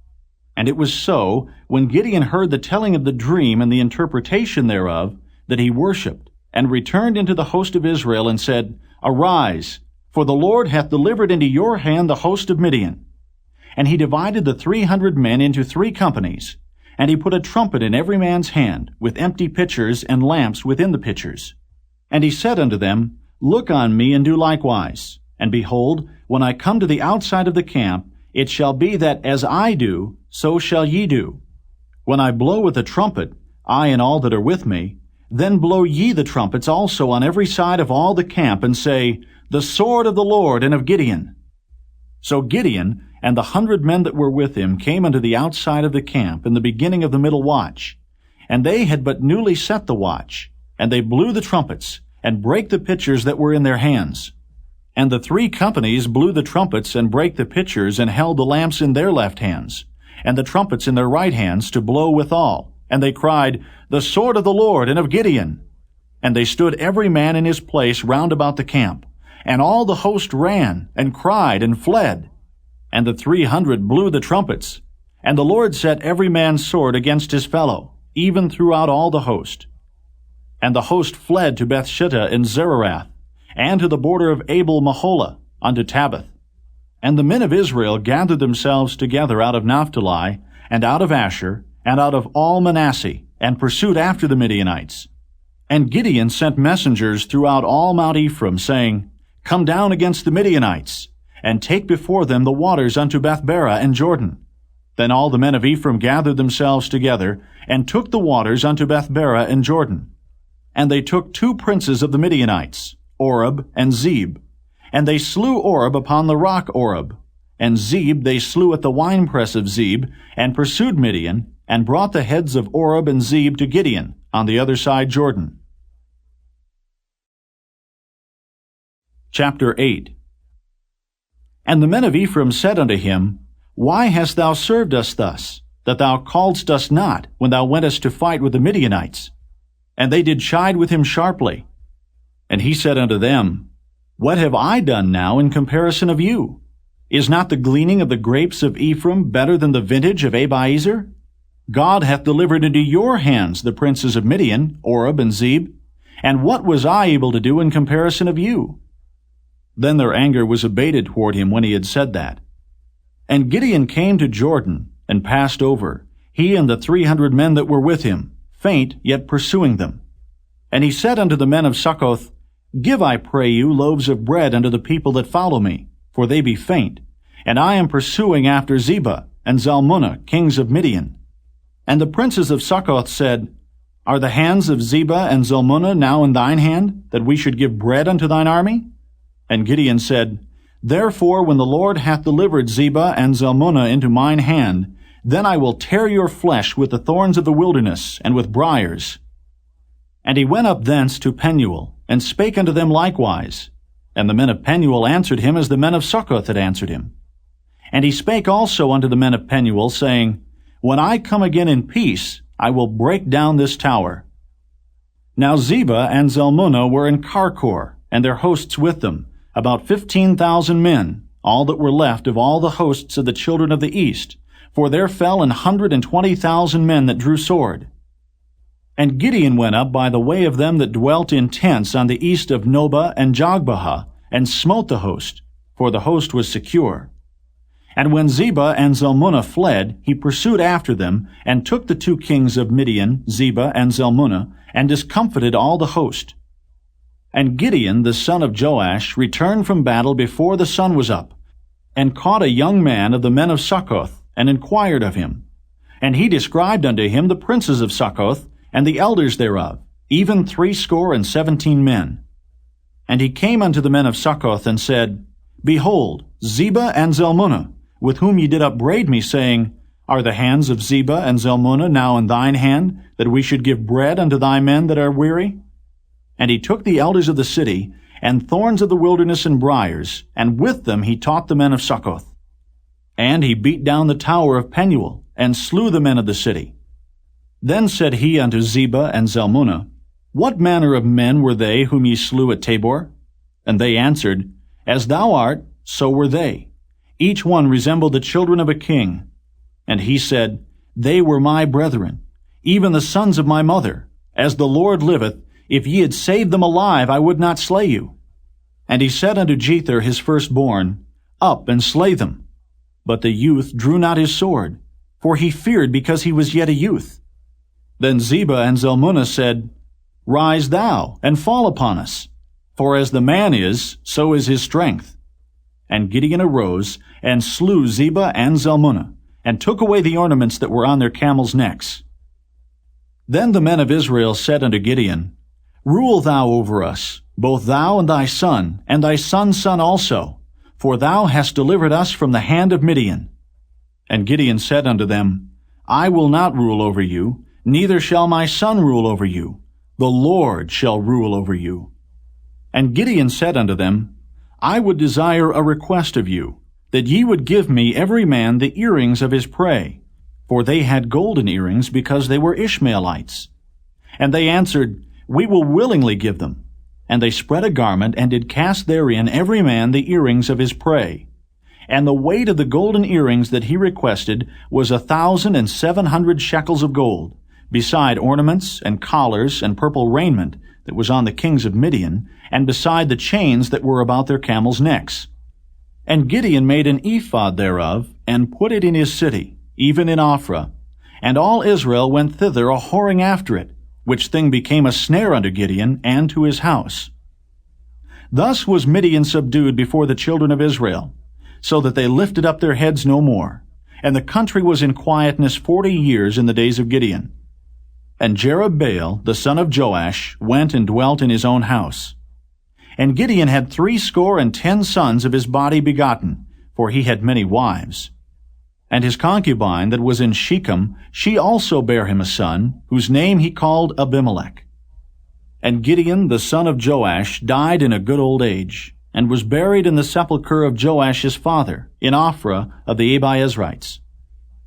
And it was so, when Gideon heard the telling of the dream and the interpretation thereof, that he worshipped, and returned into the host of Israel, and said, Arise, for the Lord hath delivered into your hand the host of Midian. And he divided the 300 men into 3 companies, and he put a trumpet in every man's hand, with empty pitchers and lamps within the pitchers. And he said unto them, Look on me, and do likewise. And behold, when I come to the outside of the camp, it shall be that as I do, so shall ye do. When I blow with the trumpet, I and all that are with me, then blow ye the trumpets also on every side of all the camp, and say, The sword of the Lord and of Gideon. So Gideon and the 100 men that were with him came unto the outside of the camp in the beginning of the middle watch. And they had but newly set the watch, and they blew the trumpets, and brake the pitchers that were in their hands. And the 3 companies blew the trumpets, and brake the pitchers, and held the lamps in their left hands, and the trumpets in their right hands, to blow withal. And they cried, The sword of the Lord and of Gideon. And they stood every man in his place round about the camp. And all the host ran, and cried, and fled. And the 300 blew the trumpets. And the Lord set every man's sword against his fellow, even throughout all the host. And the host fled to Bethshittah and Zererath, and to the border of Abel-Maholah, unto Tabbath. And the men of Israel gathered themselves together out of Naphtali, and out of Asher, and out of all Manasseh, and pursued after the Midianites. And Gideon sent messengers throughout all Mount Ephraim, saying, Come down against the Midianites, and take before them the waters unto Bethbara and Jordan. Then all the men of Ephraim gathered themselves together, and took the waters unto Bethbara and Jordan. And they took 2 princes of the Midianites, Oreb and Zeb. And they slew Oreb upon the rock Oreb. And Zeb they slew at the winepress of Zeb, and pursued Midian, and brought the heads of Oreb and Zeb to Gideon, on the other side Jordan. Chapter 8. And the men of Ephraim said unto him, Why hast thou served us thus, that thou calledst us not, when thou wentest to fight with the Midianites? And they did chide with him sharply. And he said unto them, What have I done now in comparison of you? Is not the gleaning of the grapes of Ephraim better than the vintage of Abiezer? God hath delivered into your hands the princes of Midian, Oreb and Zeb. And what was I able to do in comparison of you? Then their anger was abated toward him when he had said that. And Gideon came to Jordan, and passed over, he and the 300 men that were with him, faint, yet pursuing them. And he said unto the men of Succoth, Give, I pray you, loaves of bread unto the people that follow me, for they be faint, and I am pursuing after Zebah and Zalmunna, kings of Midian. And the princes of Succoth said, Are the hands of Zebah and Zalmunna now in thine hand, that we should give bread unto thine army? And Gideon said, Therefore, when the Lord hath delivered Zebah and Zalmunna into mine hand, then I will tear your flesh with the thorns of the wilderness, and with briars. And he went up thence to Penuel, and spake unto them likewise. And the men of Penuel answered him as the men of Succoth had answered him. And he spake also unto the men of Penuel, saying, When I come again in peace, I will break down this tower. Now Zebah and Zalmunna were in Karkor, and their hosts with them, about 15,000 men, all that were left of all the hosts of the children of the east, for there fell 120,000 men that drew sword. And Gideon went up by the way of them that dwelt in tents on the east of Nobah and Jogbehah, and smote the host, for the host was secure. And when Zebah and Zalmunna fled, he pursued after them, and took the 2 kings of Midian, Zebah and Zalmunna, and discomfited all the host. And Gideon the son of Joash returned from battle before the sun was up, and caught a young man of the men of Succoth, and inquired of him. And he described unto him the princes of Succoth, and the elders thereof, even 70 men. And he came unto the men of Succoth, and said, Behold, Zebah and Zalmunna, with whom ye did upbraid me, saying, Are the hands of Zebah and Zalmunna now in thine hand, that we should give bread unto thy men that are weary? And he took the elders of the city, and thorns of the wilderness and briars, and with them he taught the men of Succoth. And he beat down the tower of Penuel, and slew the men of the city. Then said he unto Zebah and Zalmunna, What manner of men were they whom ye slew at Tabor? And they answered, As thou art, so were they. Each one resembled the children of a king. And he said, They were my brethren, even the sons of my mother. As the Lord liveth, if ye had saved them alive, I would not slay you. And he said unto Jether his firstborn, Up and slay them. But the youth drew not his sword, for he feared because he was yet a youth. Then Zebah and Zalmunna said, Rise thou, and fall upon us, for as the man is, so is his strength. And Gideon arose, and slew Zebah and Zalmunna, and took away the ornaments that were on their camels' necks. Then the men of Israel said unto Gideon, Rule thou over us, both thou and thy son's son also, for thou hast delivered us from the hand of Midian. And Gideon said unto them, I will not rule over you, neither shall my son rule over you. The Lord shall rule over you. And Gideon said unto them, I would desire a request of you, that ye would give me every man the earrings of his prey, for they had golden earrings, because they were Ishmaelites. And they answered, We will willingly give them. And they spread a garment, and did cast therein every man the earrings of his prey. And the weight of the golden earrings that he requested was 1,700 shekels of gold, beside ornaments and collars and purple raiment that was on the kings of Midian, and beside the chains that were about their camels' necks. And Gideon made an ephod thereof, and put it in his city, even in Ophrah. And all Israel went thither a-whoring after it, which thing became a snare unto Gideon and to his house. Thus was Midian subdued before the children of Israel, so that they lifted up their heads no more. And the country was in quietness 40 years in the days of Gideon. And Jerubbaal, the son of Joash, went and dwelt in his own house. And Gideon had 70 sons of his body begotten, for he had many wives. And his concubine that was in Shechem, she also bare him a son, whose name he called Abimelech. And Gideon the son of Joash died in a good old age, and was buried in the sepulchre of Joash his father, in Ophrah of the Abiezrites.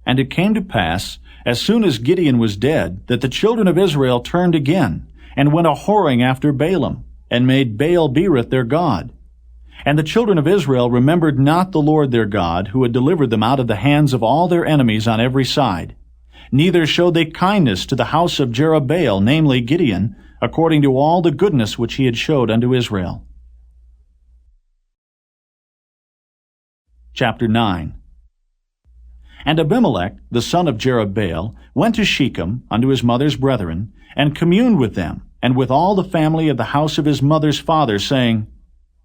And it came to pass, as soon as Gideon was dead, that the children of Israel turned again, and went a-whoring after Balaam, and made Baal-berith their god. And the children of Israel remembered not the Lord their God, who had delivered them out of the hands of all their enemies on every side. Neither showed they kindness to the house of Jerubbaal, namely Gideon, according to all the goodness which he had showed unto Israel. Chapter 9. And Abimelech, the son of Jerubbaal, went to Shechem unto his mother's brethren, and communed with them, and with all the family of the house of his mother's father, saying,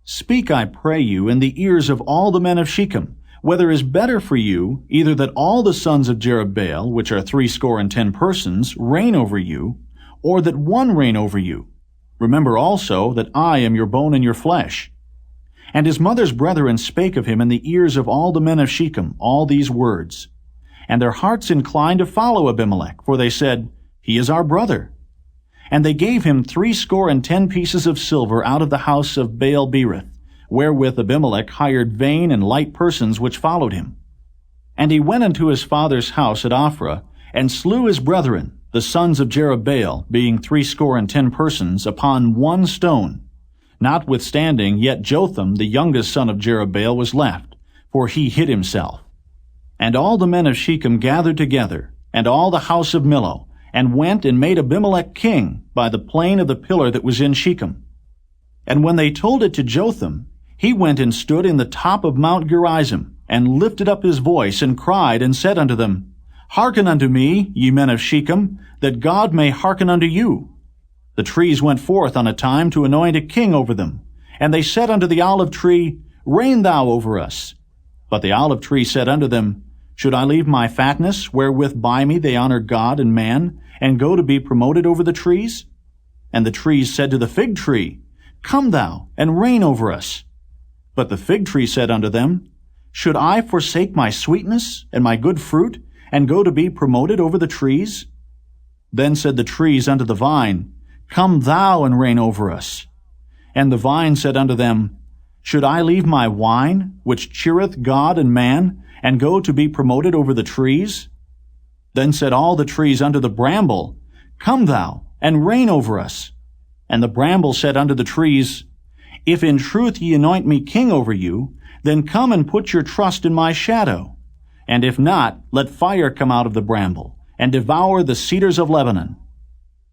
Speak, I pray you, in the ears of all the men of Shechem, whether it is better for you, either that all the sons of Jerubbaal, which are 60 persons, reign over you, or that one reign over you. Remember also that I am your bone and your flesh. And his mother's brethren spake of him in the ears of all the men of Shechem all these words. And their hearts inclined to follow Abimelech, for they said, He is our brother. And they gave him 60 pieces of silver out of the house of Baal-berith, wherewith Abimelech hired vain and light persons which followed him. And he went unto his father's house at Ophrah, and slew his brethren, the sons of Jerubbaal, being 60 persons, upon one stone. Notwithstanding, yet Jotham, the youngest son of Jerubbaal, was left, for he hid himself. And all the men of Shechem gathered together, and all the house of Millo, and went and made Abimelech king by the plain of the pillar that was in Shechem. And when they told it to Jotham, he went and stood in the top of Mount Gerizim, and lifted up his voice, and cried, and said unto them, Hearken unto me, ye men of Shechem, that God may hearken unto you. The trees went forth on a time to anoint a king over them. And they said unto the olive tree, Reign thou over us. But the olive tree said unto them, Should I leave my fatness, wherewith by me they honor God and man, and go to be promoted over the trees? And the trees said to the fig tree, Come thou, and reign over us. But the fig tree said unto them, Should I forsake my sweetness and my good fruit, and go to be promoted over the trees? Then said the trees unto the vine, Come thou, and reign over us. And the vine said unto them, Should I leave my wine, which cheereth God and man, and go to be promoted over the trees? Then said all the trees unto the bramble, Come thou, and reign over us. And the bramble said unto the trees, If in truth ye anoint me king over you, then come and put your trust in my shadow. And if not, let fire come out of the bramble, and devour the cedars of Lebanon.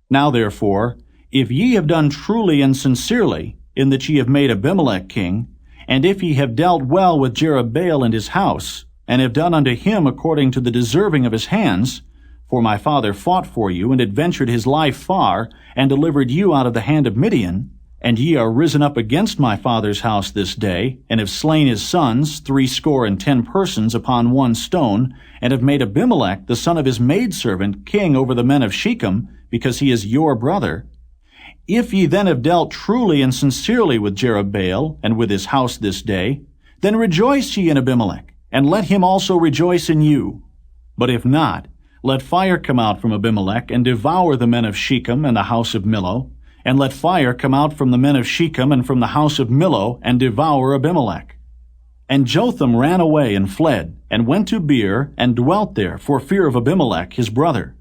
Now therefore, if ye have done truly and sincerely, in that ye have made Abimelech king, and if ye have dealt well with Jerubbaal and his house, and have done unto him according to the deserving of his hands, for my father fought for you, and adventured his life far, and delivered you out of the hand of Midian, and ye are risen up against my father's house this day, and have slain his sons, 60 persons, upon one stone, and have made Abimelech, the son of his maidservant, king over the men of Shechem, because he is your brother. If ye then have dealt truly and sincerely with Jerubbaal, and with his house this day, then rejoice ye in Abimelech, and let him also rejoice in you. But if not, let fire come out from Abimelech, and devour the men of Shechem and the house of Millo, and let fire come out from the men of Shechem and from the house of Millo, and devour Abimelech. And Jotham ran away and fled, and went to Beer, and dwelt there, for fear of Abimelech his brother.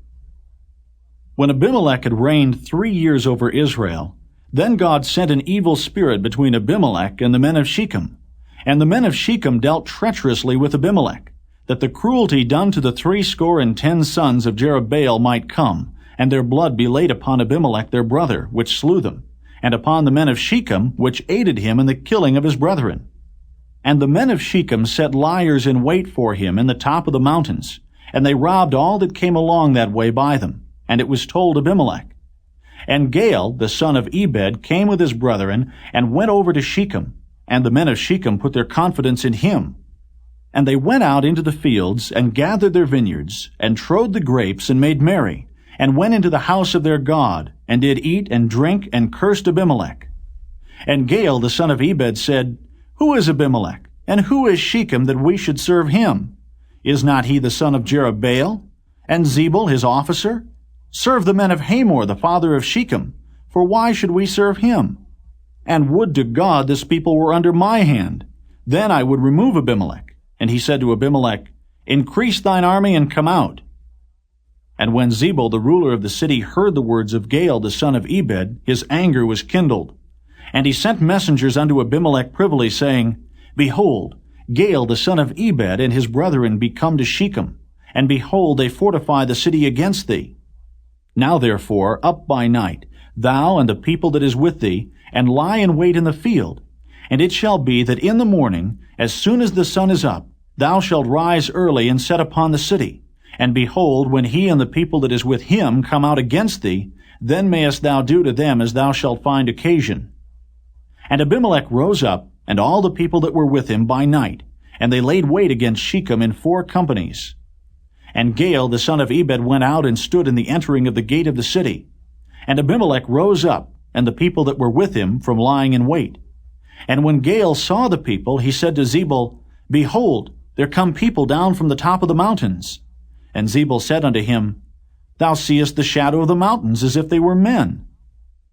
When Abimelech had reigned 3 years over Israel, then God sent an evil spirit between Abimelech and the men of Shechem. And the men of Shechem dealt treacherously with Abimelech, that the cruelty done to the 60 sons of Jerubbaal might come, and their blood be laid upon Abimelech their brother, which slew them, and upon the men of Shechem, which aided him in the killing of his brethren. And the men of Shechem set liers in wait for him in the top of the mountains, and they robbed all that came along that way by them. And it was told Abimelech. And Gaal, the son of Ebed, came with his brethren, and went over to Shechem, and the men of Shechem put their confidence in him. And they went out into the fields, and gathered their vineyards, and trode the grapes, and made merry, and went into the house of their God, and did eat and drink, and cursed Abimelech. And Gaal, the son of Ebed, said, Who is Abimelech, and who is Shechem, that we should serve him? Is not he the son of Jerubbaal? And Zebul his officer? Serve the men of Hamor, the father of Shechem, for why should we serve him? And would to God this people were under my hand. Then I would remove Abimelech. And he said to Abimelech, Increase thine army and come out. And when Zebul the ruler of the city heard the words of Gaal the son of Ebed, his anger was kindled. And he sent messengers unto Abimelech privily, saying, Behold, Gaal the son of Ebed and his brethren be come to Shechem, and behold, they fortify the city against thee. Now therefore, up by night, thou and the people that is with thee, and lie in wait in the field. And it shall be that in the morning, as soon as the sun is up, thou shalt rise early and set upon the city. And behold, when he and the people that is with him come out against thee, then mayest thou do to them as thou shalt find occasion. And Abimelech rose up, and all the people that were with him by night, and they laid wait against Shechem in 4 companies. And Gaal the son of Ebed went out and stood in the entering of the gate of the city. And Abimelech rose up, and the people that were with him, from lying in wait. And when Gaal saw the people, he said to Zebul, Behold, there come people down from the top of the mountains. And Zebul said unto him, Thou seest the shadow of the mountains, as if they were men.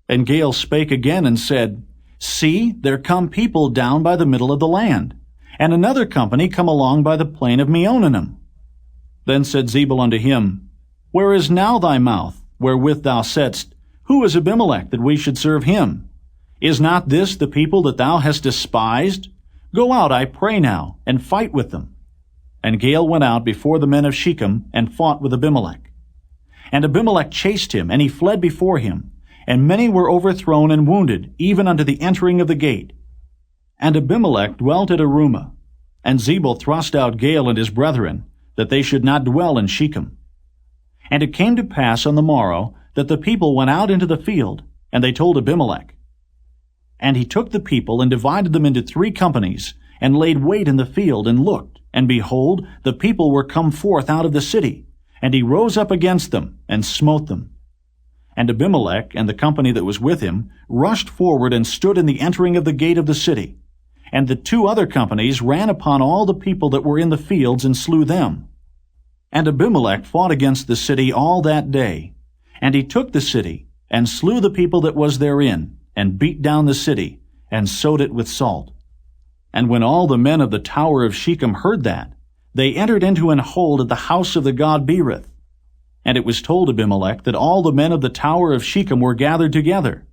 And Gaal spake again and said, See, there come people down by the middle of the land, and another company come along by the plain of Meonanim. Then said Zebul unto him, Where is now thy mouth, wherewith thou saidst, Who is Abimelech, that we should serve him? Is not this the people that thou hast despised? Go out, I pray now, and fight with them. And Gaal went out before the men of Shechem, and fought with Abimelech. And Abimelech chased him, and he fled before him. And many were overthrown and wounded, even unto the entering of the gate. And Abimelech dwelt at Arumah. And Zebul thrust out Gaal and his brethren, that they should not dwell in Shechem. And it came to pass on the morrow, that the people went out into the field, and they told Abimelech. And he took the people, and divided them into 3 companies, and laid wait in the field, and looked. And behold, the people were come forth out of the city. And he rose up against them, and smote them. And Abimelech, and the company that was with him, rushed forward, and stood in the entering of the gate of the city. And the 2 other companies ran upon all the people that were in the fields, and slew them. And Abimelech fought against the city all that day. And he took the city, and slew the people that was therein, and beat down the city, and sowed it with salt. And when all the men of the tower of Shechem heard that, they entered into an hold at the house of the god Berith. And it was told Abimelech that all the men of the tower of Shechem were gathered together.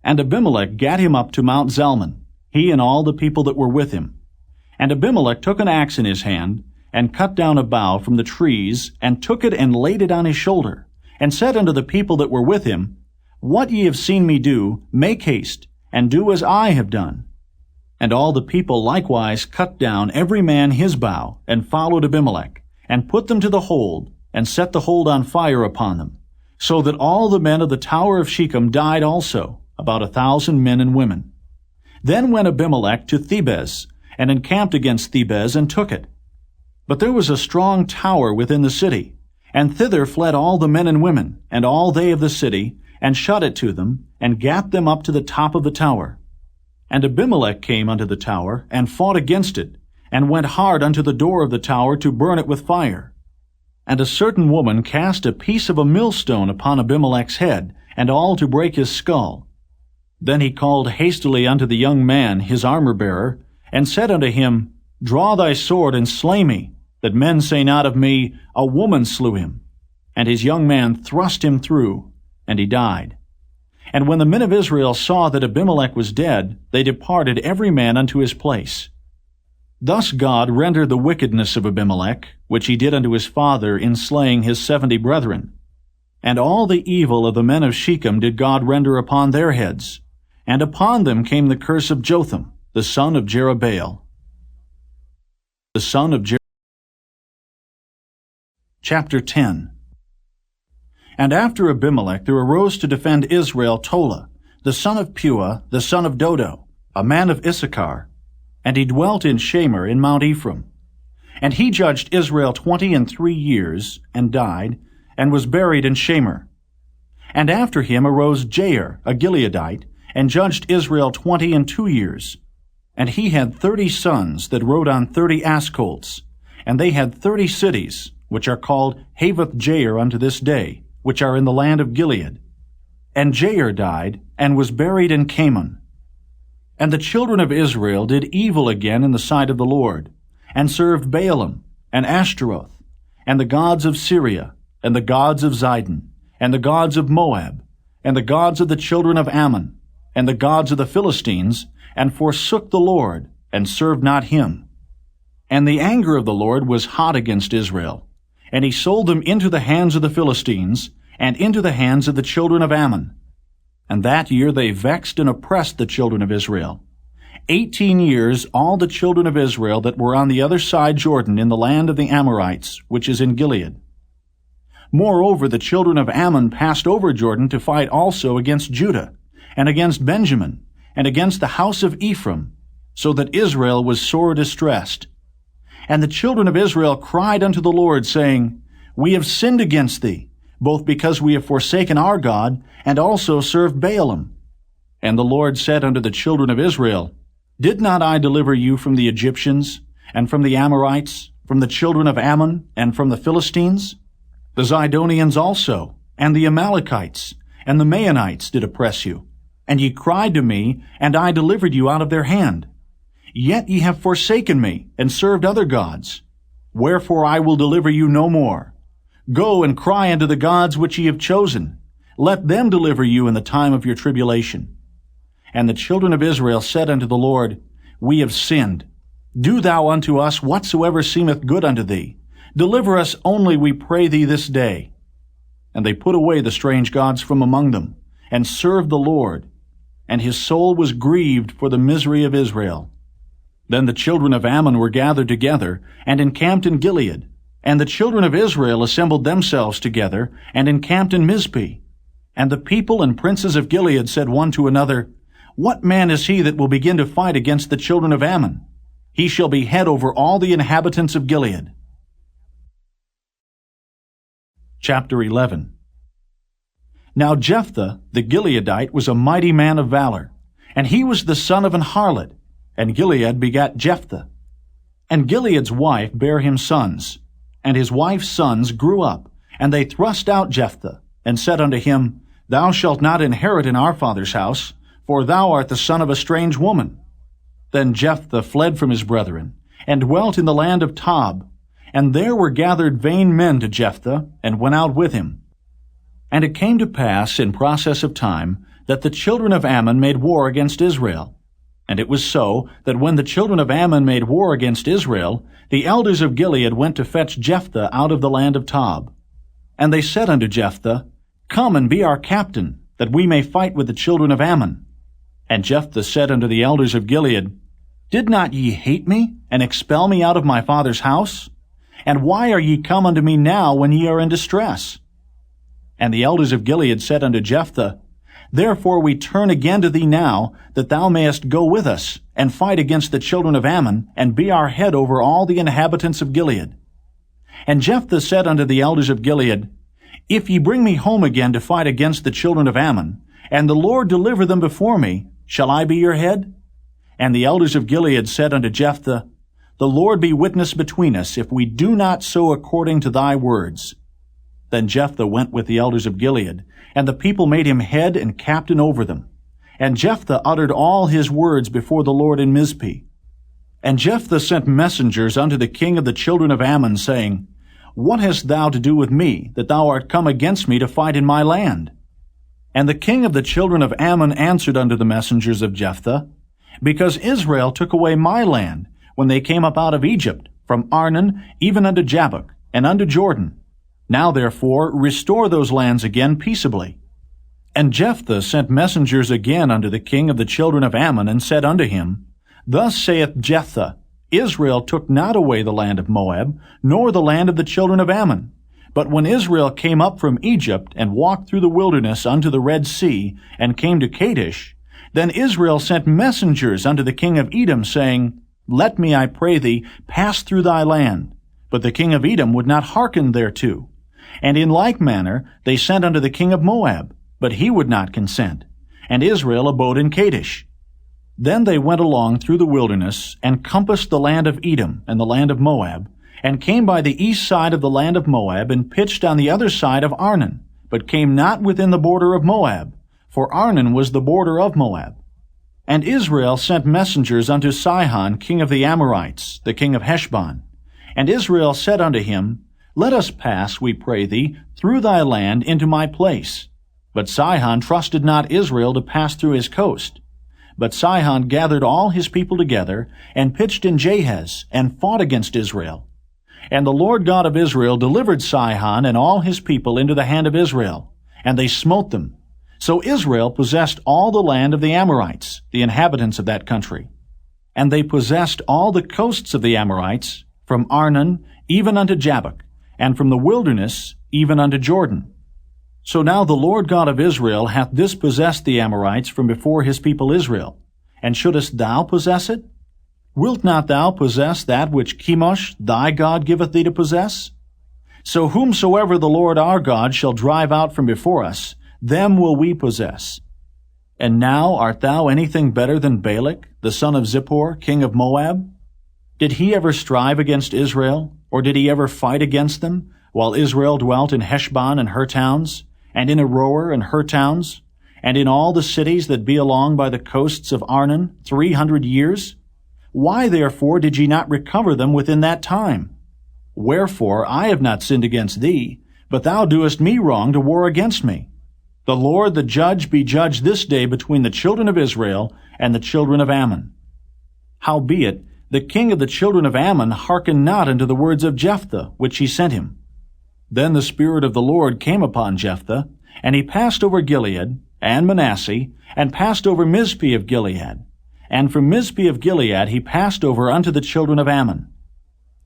And Abimelech gat him up to Mount Zalmon, he and all the people that were with him. And Abimelech took an axe in his hand, and cut down a bough from the trees, and took it and laid it on his shoulder, and said unto the people that were with him, What ye have seen me do, make haste, and do as I have done. And all the people likewise cut down every man his bough, and followed Abimelech, and put them to the hold, and set the hold on fire upon them, so that all the men of the tower of Shechem died also, about 1,000 men and women. Then went Abimelech to Thebez, and encamped against Thebez, and took it. But there was a strong tower within the city, and thither fled all the men and women, and all they of the city, and shut it to them, and gat them up to the top of the tower. And Abimelech came unto the tower, and fought against it, and went hard unto the door of the tower to burn it with fire. And a certain woman cast a piece of a millstone upon Abimelech's head, and all to break his skull. Then he called hastily unto the young man, his armor-bearer, and said unto him, Draw thy sword, and slay me, that men say not of me, A woman slew him. And his young man thrust him through, and he died. And when the men of Israel saw that Abimelech was dead, they departed every man unto his place. Thus God rendered the wickedness of Abimelech, which he did unto his father in slaying his 70 brethren. And all the evil of the men of Shechem did God render upon their heads. And upon them came the curse of Jotham, the son of Jerubbaal. The son of Chapter 10. And after Abimelech there arose to defend Israel Tola, the son of Puah, the son of Dodo, a man of Issachar, and he dwelt in Shamir in Mount Ephraim. And he judged Israel 23 years, and died, and was buried in Shamir. And after him arose Jair, a Gileadite, and judged Israel 22 years. And he had 30 sons that rode on 30 ass colts, and they had 30 cities, which are called Havoth Jair unto this day, which are in the land of Gilead. And Jair died, and was buried in Camon. And the children of Israel did evil again in the sight of the Lord, and served Baalim, and Ashtaroth, and the gods of Syria, and the gods of Zidon, and the gods of Moab, and the gods of the children of Ammon, and the gods of the Philistines, and forsook the Lord, and served not him. And the anger of the Lord was hot against Israel, and he sold them into the hands of the Philistines, and into the hands of the children of Ammon. And that year they vexed and oppressed the children of Israel. 18 years all the children of Israel that were on the other side Jordan in the land of the Amorites, which is in Gilead. Moreover, the children of Ammon passed over Jordan to fight also against Judah, and against Benjamin, and against the house of Ephraim, so that Israel was sore distressed. And the children of Israel cried unto the Lord, saying, We have sinned against thee, both because we have forsaken our God, and also served Baalim. And the Lord said unto the children of Israel, Did not I deliver you from the Egyptians, and from the Amorites, from the children of Ammon, and from the Philistines? The Zidonians also, and the Amalekites, and the Maonites did oppress you. And ye cried to me, and I delivered you out of their hand. Yet ye have forsaken me, and served other gods. Wherefore I will deliver you no more. Go and cry unto the gods which ye have chosen. Let them deliver you in the time of your tribulation. And the children of Israel said unto the Lord, We have sinned. Do thou unto us whatsoever seemeth good unto thee. Deliver us only, we pray thee, this day. And they put away the strange gods from among them, and served the Lord. And his soul was grieved for the misery of Israel. Then the children of Ammon were gathered together, and encamped in Gilead. And the children of Israel assembled themselves together, and encamped in Mizpeh. And the people and princes of Gilead said one to another, What man is he that will begin to fight against the children of Ammon? He shall be head over all the inhabitants of Gilead. Chapter 11. Now Jephthah the Gileadite was a mighty man of valor, and he was the son of an harlot, and Gilead begat Jephthah. And Gilead's wife bare him sons, and his wife's sons grew up, and they thrust out Jephthah, and said unto him, Thou shalt not inherit in our father's house, for thou art the son of a strange woman. Then Jephthah fled from his brethren, and dwelt in the land of Tob. And there were gathered vain men to Jephthah, and went out with him. And it came to pass in process of time, that the children of Ammon made war against Israel. And it was so, that when the children of Ammon made war against Israel, the elders of Gilead went to fetch Jephthah out of the land of Tob. And they said unto Jephthah, Come and be our captain, that we may fight with the children of Ammon. And Jephthah said unto the elders of Gilead, Did not ye hate me, and expel me out of my father's house? And why are ye come unto me now, when ye are in distress? And the elders of Gilead said unto Jephthah, Therefore we turn again to thee now, that thou mayest go with us, and fight against the children of Ammon, and be our head over all the inhabitants of Gilead. And Jephthah said unto the elders of Gilead, If ye bring me home again to fight against the children of Ammon, and the Lord deliver them before me, shall I be your head? And the elders of Gilead said unto Jephthah, The Lord be witness between us, if we do not so according to thy words. Then Jephthah went with the elders of Gilead, and the people made him head and captain over them. And Jephthah uttered all his words before the Lord in Mizpeh. And Jephthah sent messengers unto the king of the children of Ammon, saying, What hast thou to do with me, that thou art come against me to fight in my land? And the king of the children of Ammon answered unto the messengers of Jephthah, Because Israel took away my land, when they came up out of Egypt, from Arnon even unto Jabbok, and unto Jordan. Now therefore restore those lands again peaceably. And Jephthah sent messengers again unto the king of the children of Ammon, and said unto him, Thus saith Jephthah, Israel took not away the land of Moab, nor the land of the children of Ammon. But when Israel came up from Egypt, and walked through the wilderness unto the Red Sea, and came to Kadesh, then Israel sent messengers unto the king of Edom, saying, Let me, I pray thee, pass through thy land. But the king of Edom would not hearken thereto. And in like manner they sent unto the king of Moab, but he would not consent. And Israel abode in Kadesh. Then they went along through the wilderness, and compassed the land of Edom and the land of Moab, and came by the east side of the land of Moab, and pitched on the other side of Arnon, but came not within the border of Moab, for Arnon was the border of Moab. And Israel sent messengers unto Sihon, king of the Amorites, the king of Heshbon. And Israel said unto him, Let us pass, we pray thee, through thy land into my place. But Sihon trusted not Israel to pass through his coast. But Sihon gathered all his people together, and pitched in Jahaz, and fought against Israel. And the Lord God of Israel delivered Sihon and all his people into the hand of Israel, and they smote them. So Israel possessed all the land of the Amorites, the inhabitants of that country. And they possessed all the coasts of the Amorites, from Arnon even unto Jabbok, and from the wilderness even unto Jordan. So now the Lord God of Israel hath dispossessed the Amorites from before his people Israel. And shouldest thou possess it? Wilt not thou possess that which Chemosh thy God giveth thee to possess? So whomsoever the Lord our God shall drive out from before us, them will we possess. And now art thou anything better than Balak, the son of Zippor, king of Moab? Did he ever strive against Israel, or did he ever fight against them, while Israel dwelt in Heshbon and her towns, and in Aroer and her towns, and in all the cities that be along by the coasts of Arnon 300 years? Why therefore did ye not recover them within that time? Wherefore I have not sinned against thee, but thou doest me wrong to war against me. The Lord the judge be judged this day between the children of Israel and the children of Ammon. Howbeit, the king of the children of Ammon hearkened not unto the words of Jephthah, which he sent him. Then the Spirit of the Lord came upon Jephthah, and he passed over Gilead, and Manasseh, and passed over Mizpeh of Gilead. And from Mizpeh of Gilead he passed over unto the children of Ammon.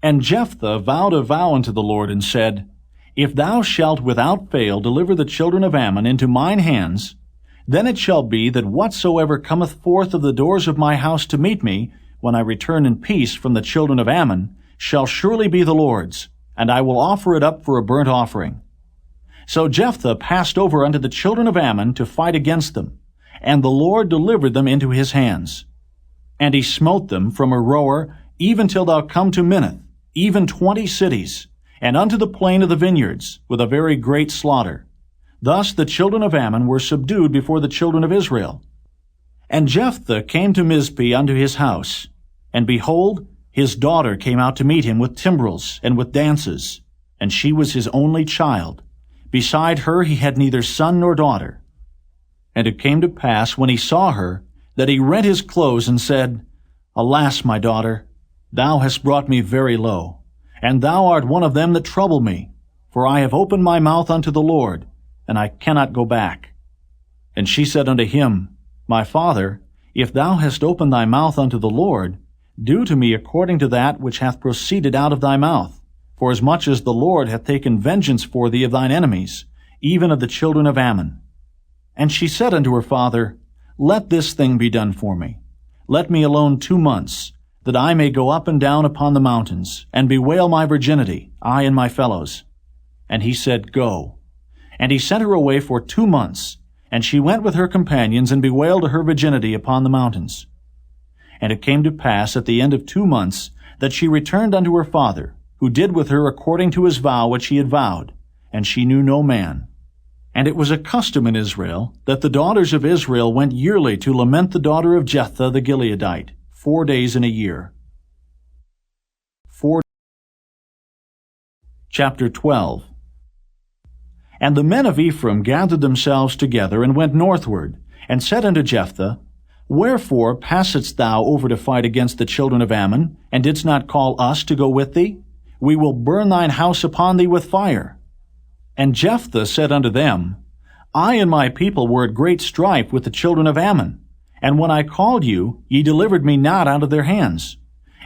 And Jephthah vowed a vow unto the Lord, and said, If thou shalt without fail deliver the children of Ammon into mine hands, then it shall be that whatsoever cometh forth of the doors of my house to meet me, when I return in peace from the children of Ammon, shall surely be the Lord's, and I will offer it up for a burnt offering. So Jephthah passed over unto the children of Ammon to fight against them, and the Lord delivered them into his hands. And he smote them from Aroer even till thou come to Minnith, even 20 cities, and unto the plain of the vineyards, with a very great slaughter. Thus the children of Ammon were subdued before the children of Israel. And Jephthah came to Mizpeh unto his house, and behold, his daughter came out to meet him with timbrels and with dances, and she was his only child. Beside her he had neither son nor daughter. And it came to pass, when he saw her, that he rent his clothes and said, Alas, my daughter, thou hast brought me very low, and thou art one of them that trouble me, for I have opened my mouth unto the Lord, and I cannot go back. And she said unto him, My father, if thou hast opened thy mouth unto the Lord, do to me according to that which hath proceeded out of thy mouth, forasmuch as the Lord hath taken vengeance for thee of thine enemies, even of the children of Ammon. And she said unto her father, Let this thing be done for me. Let me alone 2 months, that I may go up and down upon the mountains, and bewail my virginity, I and my fellows. And he said, Go. And he sent her away for 2 months, and she went with her companions, and bewailed her virginity upon the mountains. And it came to pass at the end of 2 months, that she returned unto her father, who did with her according to his vow which he had vowed, and she knew no man. And it was a custom in Israel, that the daughters of Israel went yearly to lament the daughter of Jephthah the Gileadite, 4 days in a year. Chapter 12. And the men of Ephraim gathered themselves together, and went northward, and said unto Jephthah, Wherefore passedst thou over to fight against the children of Ammon, and didst not call us to go with thee? We will burn thine house upon thee with fire. And Jephthah said unto them, I and my people were at great strife with the children of Ammon, and when I called you, ye delivered me not out of their hands.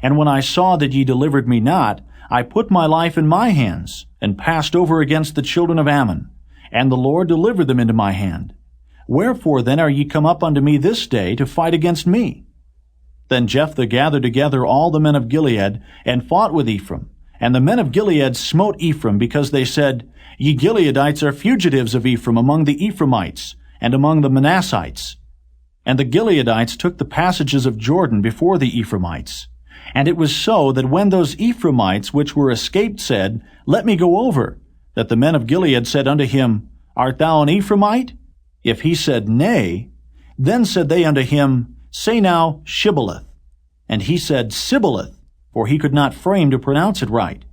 And when I saw that ye delivered me not, I put my life in my hands, and passed over against the children of Ammon, and the Lord delivered them into my hand. Wherefore then are ye come up unto me this day to fight against me? Then Jephthah gathered together all the men of Gilead, and fought with Ephraim. And the men of Gilead smote Ephraim, because they said, Ye Gileadites are fugitives of Ephraim among the Ephraimites, and among the Manassites. And the Gileadites took the passages of Jordan before the Ephraimites. And it was so that when those Ephraimites which were escaped said, Let me go over, that the men of Gilead said unto him, Art thou an Ephraimite? If he said, Nay, then said they unto him, Say now, Shibboleth. And he said, Sibboleth, for he could not frame to pronounce it right.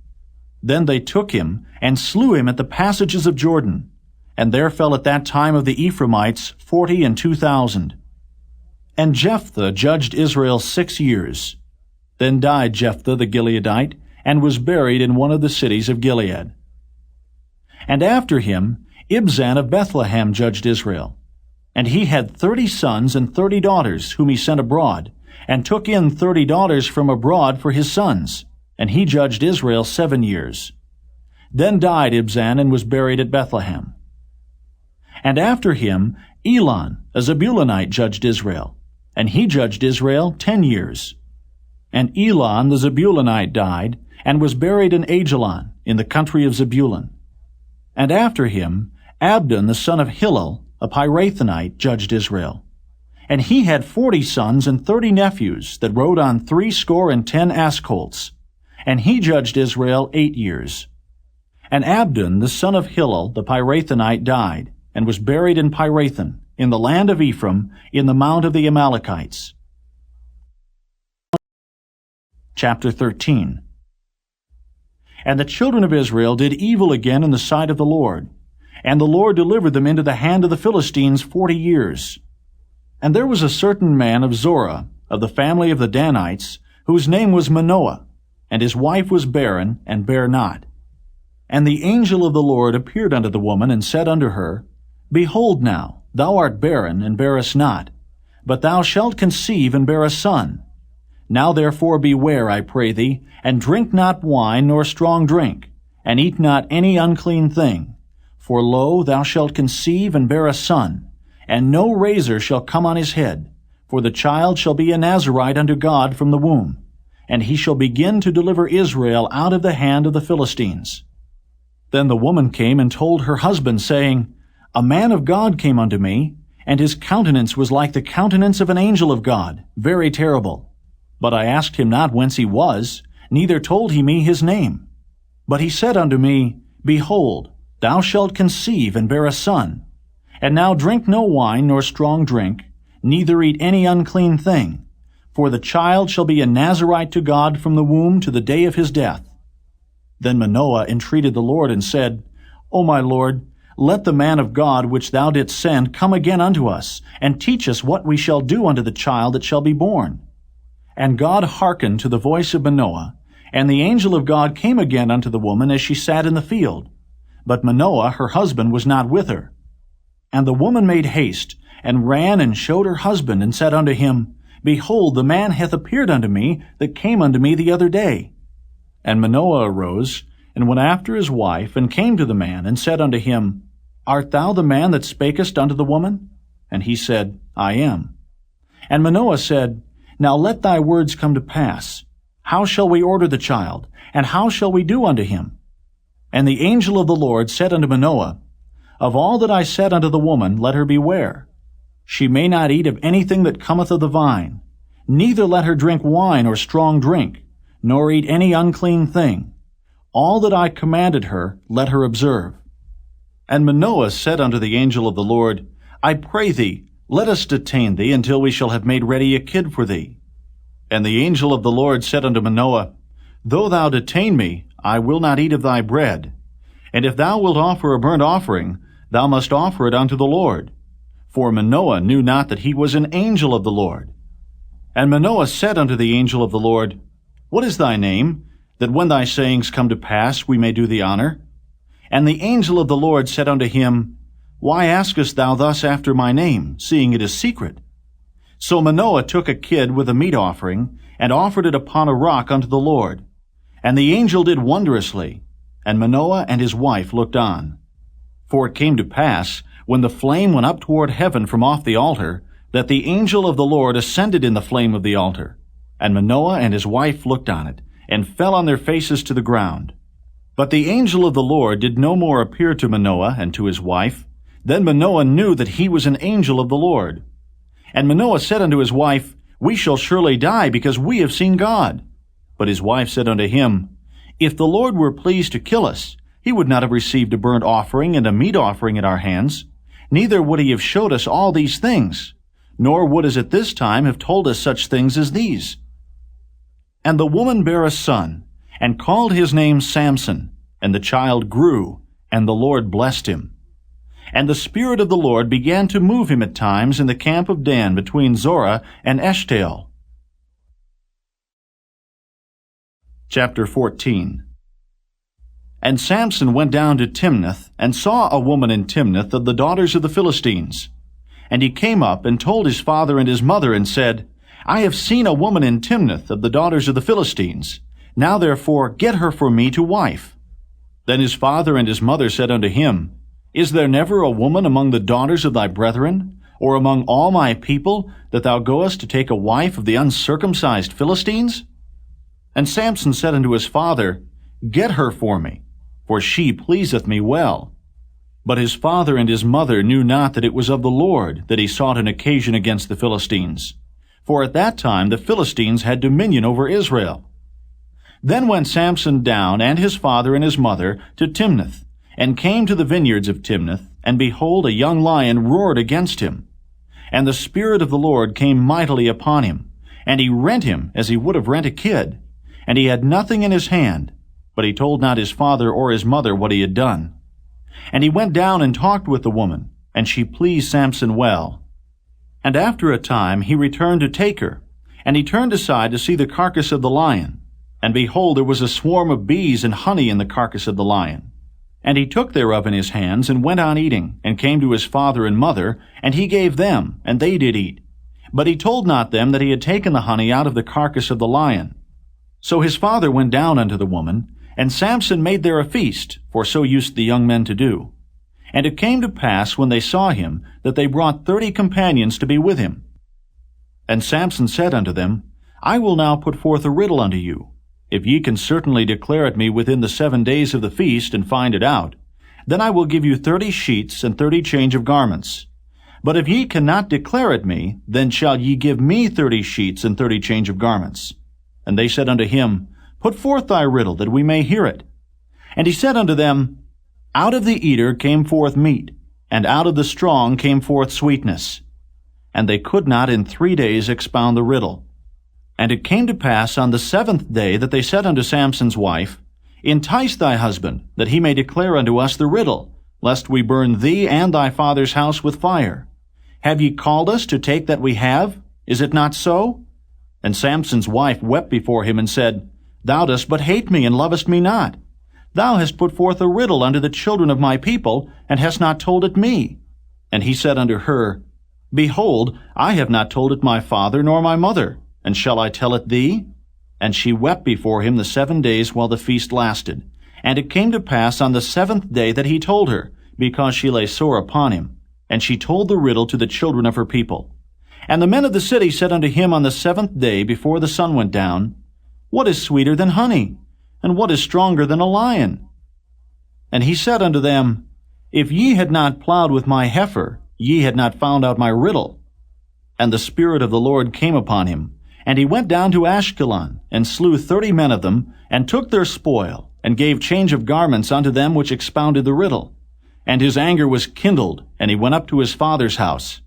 Then they took him, and slew him at the passages of Jordan. And there fell at that time of the Ephraimites 42,000. And Jephthah judged Israel 6 years. Then died Jephthah the Gileadite, and was buried in one of the cities of Gilead. And after him Ibzan of Bethlehem judged Israel. And he had 30 sons and 30 daughters, whom he sent abroad, and took in 30 daughters from abroad for his sons. And he judged Israel 7 years. Then died Ibzan, and was buried at Bethlehem. And after him Elon, a Zebulunite, judged Israel. And he judged Israel 10 years. And Elon the Zebulunite died, and was buried in Ajalon, in the country of Zebulun. And after him Abdon the son of Hillel, a Pirathonite, judged Israel. And he had 40 sons and 30 nephews, that rode on 70 ass colts. And he judged Israel 8 years. And Abdon the son of Hillel, the Pirathonite, died, and was buried in Pirathon, in the land of Ephraim, in the mount of the Amalekites. Chapter 13. And the children of Israel did evil again in the sight of the Lord. And the Lord delivered them into the hand of the Philistines 40 years. And there was a certain man of Zorah, of the family of the Danites, whose name was Manoah, and his wife was barren, and bare not. And the angel of the Lord appeared unto the woman, and said unto her, Behold now, thou art barren, and bearest not, but thou shalt conceive and bear a son. Now therefore beware, I pray thee, and drink not wine nor strong drink, and eat not any unclean thing. For lo, thou shalt conceive and bear a son, and no razor shall come on his head, for the child shall be a Nazarite unto God from the womb, and he shall begin to deliver Israel out of the hand of the Philistines. Then the woman came and told her husband, saying, A man of God came unto me, and his countenance was like the countenance of an angel of God, very terrible. But I asked him not whence he was, neither told he me his name. But he said unto me, Behold, thou shalt conceive and bear a son. And now drink no wine nor strong drink, neither eat any unclean thing. For the child shall be a Nazarite to God from the womb to the day of his death. Then Manoah entreated the Lord, and said, O my Lord, let the man of God which thou didst send come again unto us, and teach us what we shall do unto the child that shall be born. And God hearkened to the voice of Manoah, and the angel of God came again unto the woman as she sat in the field. But Manoah her husband was not with her. And the woman made haste, and ran and showed her husband, and said unto him, Behold, the man hath appeared unto me, that came unto me the other day. And Manoah arose, and went after his wife, and came to the man, and said unto him, Art thou the man that spakest unto the woman? And he said, I am. And Manoah said, Now let thy words come to pass. How shall we order the child? And how shall we do unto him? And the angel of the Lord said unto Manoah, Of all that I said unto the woman, let her beware. She may not eat of anything that cometh of the vine, neither let her drink wine or strong drink, nor eat any unclean thing. All that I commanded her, let her observe. And Manoah said unto the angel of the Lord, I pray thee, let us detain thee until we shall have made ready a kid for thee. And the angel of the Lord said unto Manoah, Though thou detain me, I will not eat of thy bread. And if thou wilt offer a burnt offering, thou must offer it unto the Lord. For Manoah knew not that he was an angel of the Lord. And Manoah said unto the angel of the Lord, What is thy name, that when thy sayings come to pass we may do thee honor? And the angel of the Lord said unto him, Why askest thou thus after my name, seeing it is secret? So Manoah took a kid with a meat offering, and offered it upon a rock unto the Lord. And the angel did wondrously, and Manoah and his wife looked on. For it came to pass, when the flame went up toward heaven from off the altar, that the angel of the Lord ascended in the flame of the altar. And Manoah and his wife looked on it, and fell on their faces to the ground. But the angel of the Lord did no more appear to Manoah and to his wife. Then Manoah knew that he was an angel of the Lord. And Manoah said unto his wife, We shall surely die, because we have seen God. But his wife said unto him, If the Lord were pleased to kill us, he would not have received a burnt offering and a meat offering at our hands, neither would he have showed us all these things. nor would as at this time have told us such things as these. And the woman bare a son, and called his name Samson, and the child grew, and the Lord blessed him. And the Spirit of the Lord began to move him at times in the camp of Dan between Zorah and Eshtaol. Chapter 14. And Samson went down to Timnath, and saw a woman in Timnath of the daughters of the Philistines. And he came up and told his father and his mother, and said, I have seen a woman in Timnath of the daughters of the Philistines. Now therefore get her for me to wife. Then his father and his mother said unto him, Is there never a woman among the daughters of thy brethren, or among all my people, that thou goest to take a wife of the uncircumcised Philistines? And Samson said unto his father, Get her for me, for she pleaseth me well. But his father and his mother knew not that it was of the Lord that he sought an occasion against the Philistines. For at that time the Philistines had dominion over Israel. Then went Samson down, and his father and his mother, to Timnath, and came to the vineyards of Timnath, and behold, a young lion roared against him. And the Spirit of the Lord came mightily upon him, and he rent him as he would have rent a kid. And he had nothing in his hand, but he told not his father or his mother what he had done. And he went down and talked with the woman, and she pleased Samson well. And after a time he returned to take her, and he turned aside to see the carcass of the lion. And behold, there was a swarm of bees and honey in the carcass of the lion. And he took thereof in his hands, and went on eating, and came to his father and mother, and he gave them, and they did eat. But he told not them that he had taken the honey out of the carcass of the lion. So his father went down unto the woman, and Samson made there a feast, for so used the young men to do. And it came to pass, when they saw him, that they brought 30 companions to be with him. And Samson said unto them, I will now put forth a riddle unto you. If ye can certainly declare it me within the 7 days of the feast, and find it out, then I will give you 30 sheets and 30 change of garments. But if ye cannot declare it me, then shall ye give me 30 sheets and 30 change of garments. And they said unto him, Put forth thy riddle, that we may hear it. And he said unto them, Out of the eater came forth meat, and out of the strong came forth sweetness. And they could not in 3 days expound the riddle. And it came to pass on the 7th day that they said unto Samson's wife, Entice thy husband, that he may declare unto us the riddle, lest we burn thee and thy father's house with fire. Have ye called us to take that we have? Is it not so? And Samson's wife wept before him, and said, Thou dost but hate me, and lovest me not. Thou hast put forth a riddle unto the children of my people, and hast not told it me. And he said unto her, Behold, I have not told it my father nor my mother, and shall I tell it thee? And she wept before him the 7 days while the feast lasted. And it came to pass on the 7th day that he told her, because she lay sore upon him. And she told the riddle to the children of her people. And the men of the city said unto him on the 7th day before the sun went down, What is sweeter than honey? And what is stronger than a lion? And he said unto them, If ye had not plowed with my heifer, ye had not found out my riddle. And the Spirit of the Lord came upon him, and he went down to Ashkelon, and slew 30 men of them, and took their spoil, and gave change of garments unto them which expounded the riddle. And his anger was kindled, and he went up to his father's house.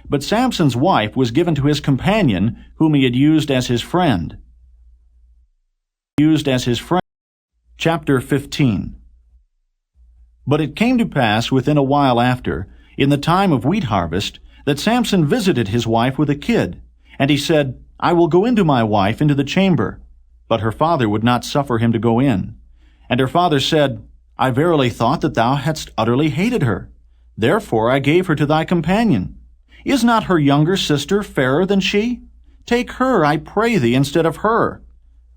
But Samson's wife was given to his companion, whom he had used as his friend. Chapter 15. But it came to pass within a while after, in the time of wheat harvest, that Samson visited his wife with a kid. And he said, I will go into my wife into the chamber. But her father would not suffer him to go in. And her father said, I verily thought that thou hadst utterly hated her. Therefore I gave her to thy companion. Is not her younger sister fairer than she? Take her, I pray thee, instead of her.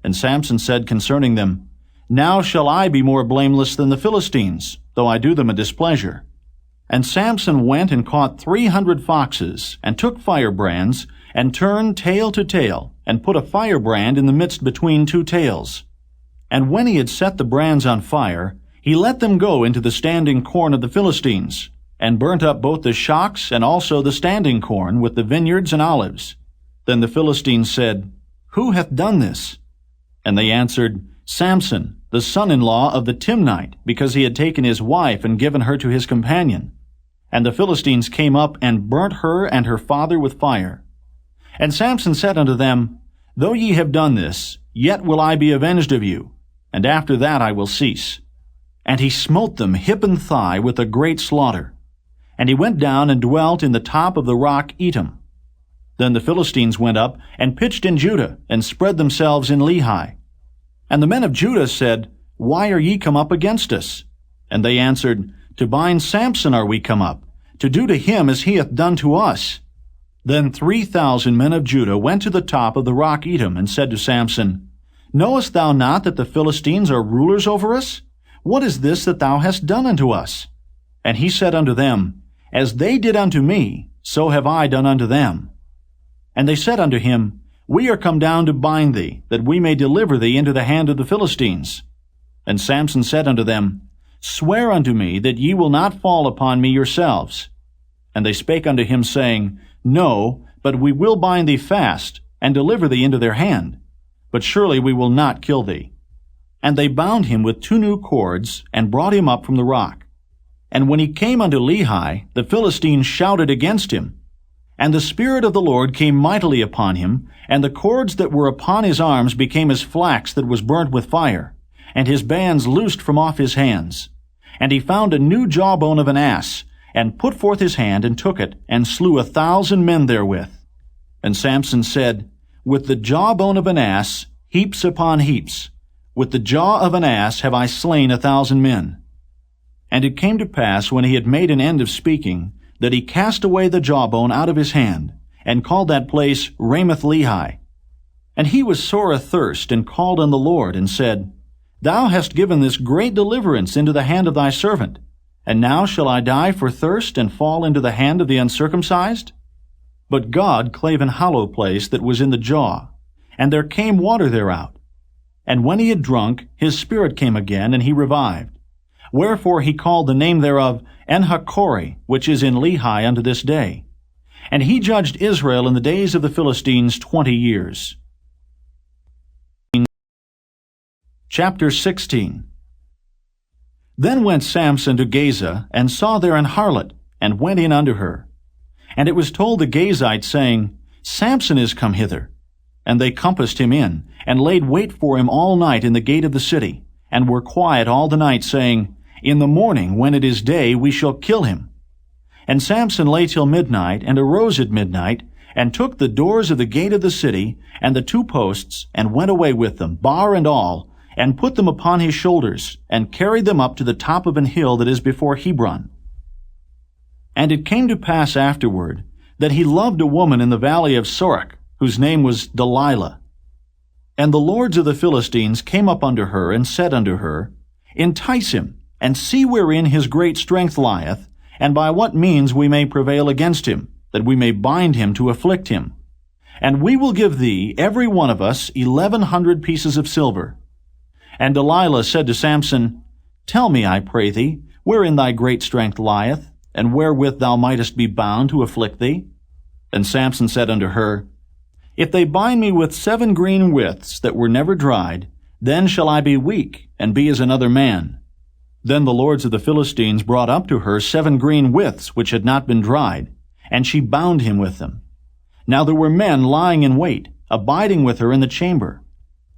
And Samson said concerning them, Now shall I be more blameless than the Philistines, though I do them a displeasure. And Samson went and caught 300 foxes, and took firebrands, and turned tail to tail, and put a firebrand in the midst between 2 tails. And when he had set the brands on fire, he let them go into the standing corn of the Philistines, and burnt up both the shocks and also the standing corn with the vineyards and olives. Then the Philistines said, Who hath done this? And they answered, Samson, the son-in-law of the Timnite, because he had taken his wife and given her to his companion. And the Philistines came up and burnt her and her father with fire. And Samson said unto them, Though ye have done this, yet will I be avenged of you, and after that I will cease. And he smote them hip and thigh with a great slaughter. And he went down and dwelt in the top of the rock Etam. Then the Philistines went up and pitched in Judah, and spread themselves in Lehi. And the men of Judah said, Why are ye come up against us? And they answered, To bind Samson are we come up, to do to him as he hath done to us. Then 3,000 men of Judah went to the top of the rock Etam, and said to Samson, Knowest thou not that the Philistines are rulers over us? What is this that thou hast done unto us? And he said unto them, As they did unto me, so have I done unto them. And they said unto him, We are come down to bind thee, that we may deliver thee into the hand of the Philistines. And Samson said unto them, Swear unto me that ye will not fall upon me yourselves. And they spake unto him, saying, No, but we will bind thee fast, and deliver thee into their hand. But surely we will not kill thee. And they bound him with 2 new cords, and brought him up from the rock. And when he came unto Lehi, the Philistines shouted against him. And the Spirit of the Lord came mightily upon him, and the cords that were upon his arms became as flax that was burnt with fire, and his bands loosed from off his hands. And he found a new jawbone of an ass, and put forth his hand, and took it, and slew 1,000 men therewith. And Samson said, With the jawbone of an ass, heaps upon heaps. With the jaw of an ass have I slain 1,000 men. And it came to pass, when he had made an end of speaking, that he cast away the jawbone out of his hand, and called that place Ramoth Lehi. And he was sore athirst, and called on the Lord, and said, Thou hast given this great deliverance into the hand of thy servant, and now shall I die for thirst, and fall into the hand of the uncircumcised? But God clave an hollow place that was in the jaw, and there came water thereout. And when he had drunk, his spirit came again, and he revived. Wherefore he called the name thereof En-hakkore, which is in Lehi unto this day. And he judged Israel in the days of the Philistines 20 years. Chapter 16. Then went Samson to Gaza, and saw there an harlot, and went in unto her. And it was told the Gazites, saying, Samson is come hither. And they compassed him in, and laid wait for him all night in the gate of the city, and were quiet all the night, saying, In the morning, when it is day, we shall kill him. And Samson lay till midnight, and arose at midnight, and took the doors of the gate of the city, and the 2 posts, and went away with them, bar and all, and put them upon his shoulders, and carried them up to the top of an hill that is before Hebron. And it came to pass afterward, that he loved a woman in the valley of Sorek, whose name was Delilah. And the lords of the Philistines came up unto her, and said unto her, Entice him, and see wherein his great strength lieth, and by what means we may prevail against him, that we may bind him to afflict him. And we will give thee, every one of us, 1,100 pieces of silver. And Delilah said to Samson, Tell me, I pray thee, wherein thy great strength lieth, and wherewith thou mightest be bound to afflict thee? And Samson said unto her, If they bind me with 7 green withs that were never dried, then shall I be weak, and be as another man. Then the lords of the Philistines brought up to her 7 green withs which had not been dried, and she bound him with them. Now there were men lying in wait, abiding with her in the chamber.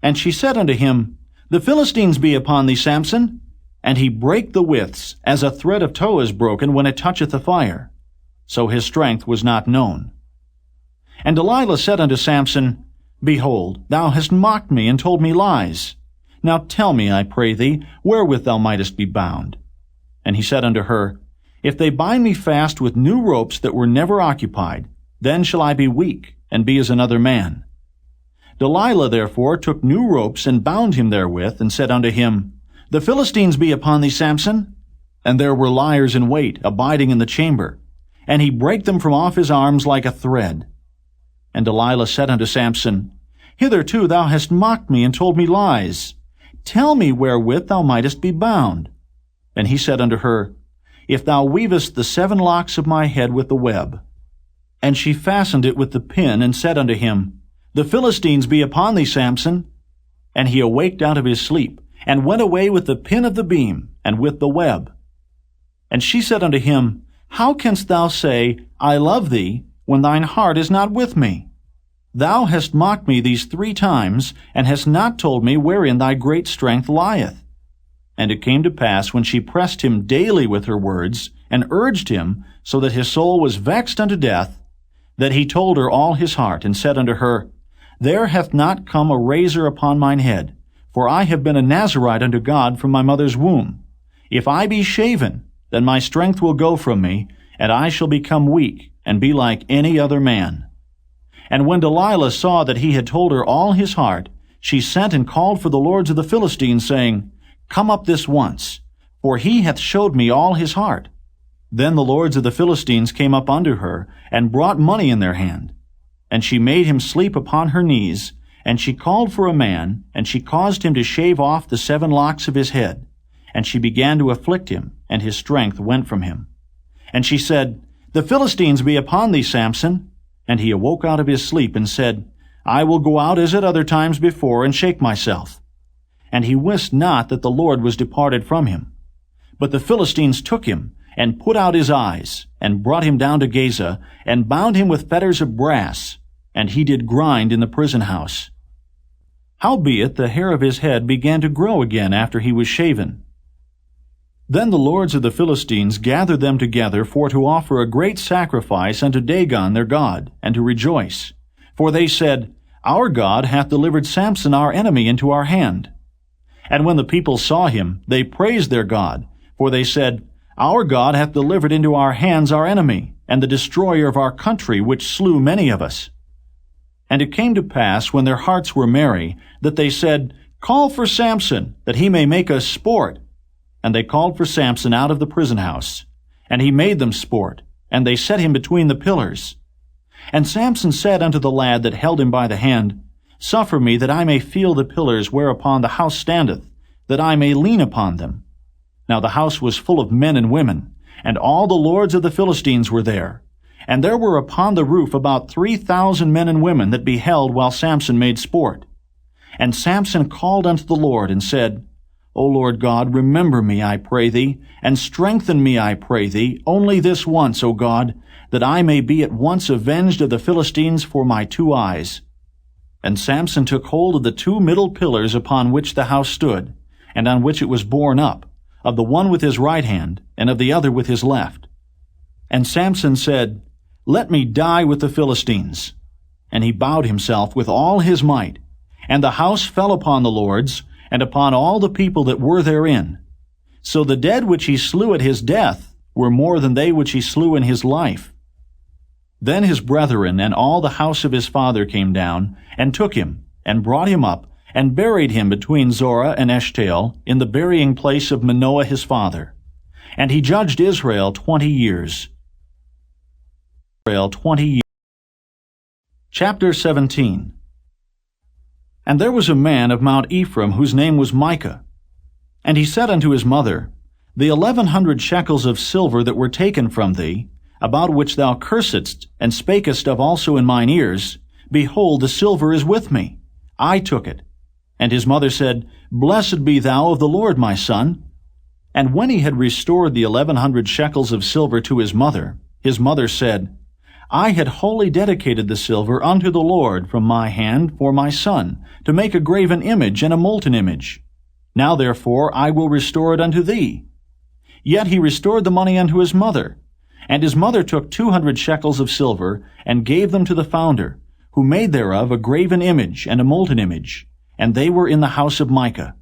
And she said unto him, The Philistines be upon thee, Samson. And he brake the withs, as a thread of tow is broken when it toucheth the fire. So his strength was not known. And Delilah said unto Samson, Behold, thou hast mocked me, and told me lies. Now tell me, I pray thee, wherewith thou mightest be bound. And he said unto her, If they bind me fast with new ropes that were never occupied, then shall I be weak, and be as another man. Delilah therefore took new ropes, and bound him therewith, and said unto him, The Philistines be upon thee, Samson. And there were liers in wait, abiding in the chamber. And he brake them from off his arms like a thread. And Delilah said unto Samson, Hitherto thou hast mocked me, and told me lies. Tell me wherewith thou mightest be bound. And he said unto her, If thou weavest the 7 locks of my head with the web. And she fastened it with the pin, and said unto him, The Philistines be upon thee, Samson. And he awaked out of his sleep, and went away with the pin of the beam, and with the web. And she said unto him, How canst thou say, I love thee, when thine heart is not with me? Thou hast mocked me these 3 times, and hast not told me wherein thy great strength lieth. And it came to pass, when she pressed him daily with her words, and urged him, so that his soul was vexed unto death, that he told her all his heart, and said unto her, There hath not come a razor upon mine head, for I have been a Nazarite unto God from my mother's womb. If I be shaven, then my strength will go from me, and I shall become weak, and be like any other man. And when Delilah saw that he had told her all his heart, she sent and called for the lords of the Philistines, saying, Come up this once, for he hath showed me all his heart. Then the lords of the Philistines came up unto her, and brought money in their hand. And she made him sleep upon her knees, and she called for a man, and she caused him to shave off the 7 locks of his head. And she began to afflict him, and his strength went from him. And she said, The Philistines be upon thee, Samson. And he awoke out of his sleep, and said, I will go out as at other times before, and shake myself. And he wist not that the Lord was departed from him. But the Philistines took him, and put out his eyes, and brought him down to Gaza, and bound him with fetters of brass, and he did grind in the prison house. Howbeit the hair of his head began to grow again after he was shaven. Then the lords of the Philistines gathered them together for to offer a great sacrifice unto Dagon their god, and to rejoice. For they said, Our God hath delivered Samson our enemy into our hand. And when the people saw him, they praised their God, for they said, Our God hath delivered into our hands our enemy, and the destroyer of our country, which slew many of us. And it came to pass, when their hearts were merry, that they said, Call for Samson, that he may make us sport. And they called for Samson out of the prison house. And he made them sport, and they set him between the pillars. And Samson said unto the lad that held him by the hand, Suffer me that I may feel the pillars whereupon the house standeth, that I may lean upon them. Now the house was full of men and women, and all the lords of the Philistines were there. And there were upon the roof about 3,000 men and women that beheld while Samson made sport. And Samson called unto the Lord, and said, O Lord God, remember me, I pray thee, and strengthen me, I pray thee, only this once, O God, that I may be at once avenged of the Philistines for my 2 eyes. And Samson took hold of the 2 middle pillars upon which the house stood, and on which it was borne up, of the one with his right hand, and of the other with his left. And Samson said, Let me die with the Philistines. And he bowed himself with all his might, and the house fell upon the lords, and upon all the people that were therein. So the dead which he slew at his death were more than they which he slew in his life. Then his brethren and all the house of his father came down, and took him, and brought him up, and buried him between Zorah and Eshtaol, in the burying place of Manoah his father. And he judged Israel 20 years. Chapter 17. And there was a man of Mount Ephraim, whose name was Micah. And he said unto his mother, The 1,100 shekels of silver that were taken from thee, about which thou cursedst, and spakest of also in mine ears, behold, the silver is with me. I took it. And his mother said, Blessed be thou of the Lord, my son. And when he had restored the 1,100 shekels of silver to his mother said, I had wholly dedicated the silver unto the Lord from my hand for my son, to make a graven image and a molten image. Now therefore I will restore it unto thee. Yet he restored the money unto his mother. And his mother took 200 shekels of silver, and gave them to the founder, who made thereof a graven image and a molten image, and they were in the house of Micah.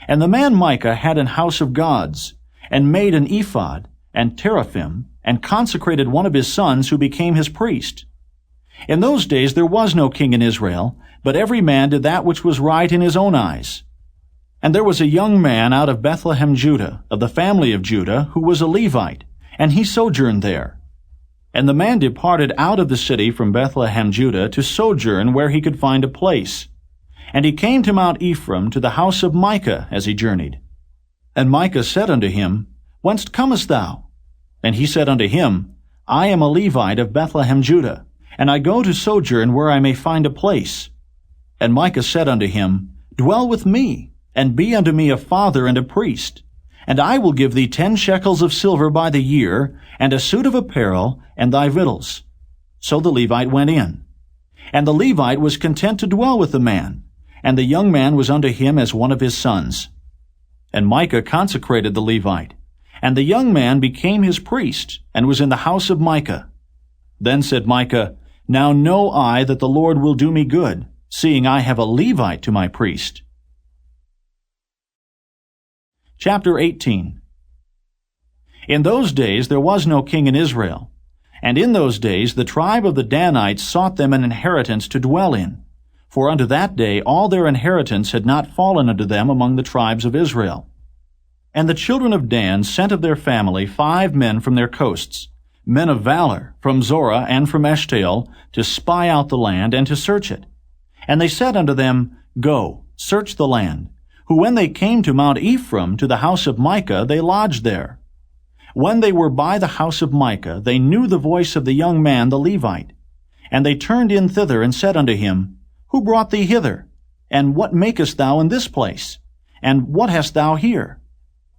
And the man Micah had an house of gods, and made an ephod, and teraphim, and consecrated one of his sons, who became his priest. In those days there was no king in Israel, but every man did that which was right in his own eyes. And there was a young man out of Bethlehem, Judah, of the family of Judah, who was a Levite, and he sojourned there. And the man departed out of the city from Bethlehem, Judah, to sojourn where he could find a place. And he came to Mount Ephraim, to the house of Micah, as he journeyed. And Micah said unto him, Whence comest thou? And he said unto him, I am a Levite of Bethlehem, Judah, and I go to sojourn where I may find a place. And Micah said unto him, Dwell with me, and be unto me a father and a priest. And I will give thee 10 shekels of silver by the year, and a suit of apparel, and thy victuals. So the Levite went in. And the Levite was content to dwell with the man, and the young man was unto him as one of his sons. And Micah consecrated the Levite, and the young man became his priest, and was in the house of Micah. Then said Micah, Now know I that the Lord will do me good, seeing I have a Levite to my priest. Chapter 18. In those days there was no king in Israel, and in those days the tribe of the Danites sought them an inheritance to dwell in, for unto that day all their inheritance had not fallen unto them among the tribes of Israel. And the children of Dan sent of their family 5 men from their coasts, men of valor, from Zorah and from Eshtaol, to spy out the land and to search it. And they said unto them, Go, search the land. Who when they came to Mount Ephraim, to the house of Micah, they lodged there. When they were by the house of Micah, they knew the voice of the young man the Levite. And they turned in thither, and said unto him, Who brought thee hither? And what makest thou in this place? And what hast thou here?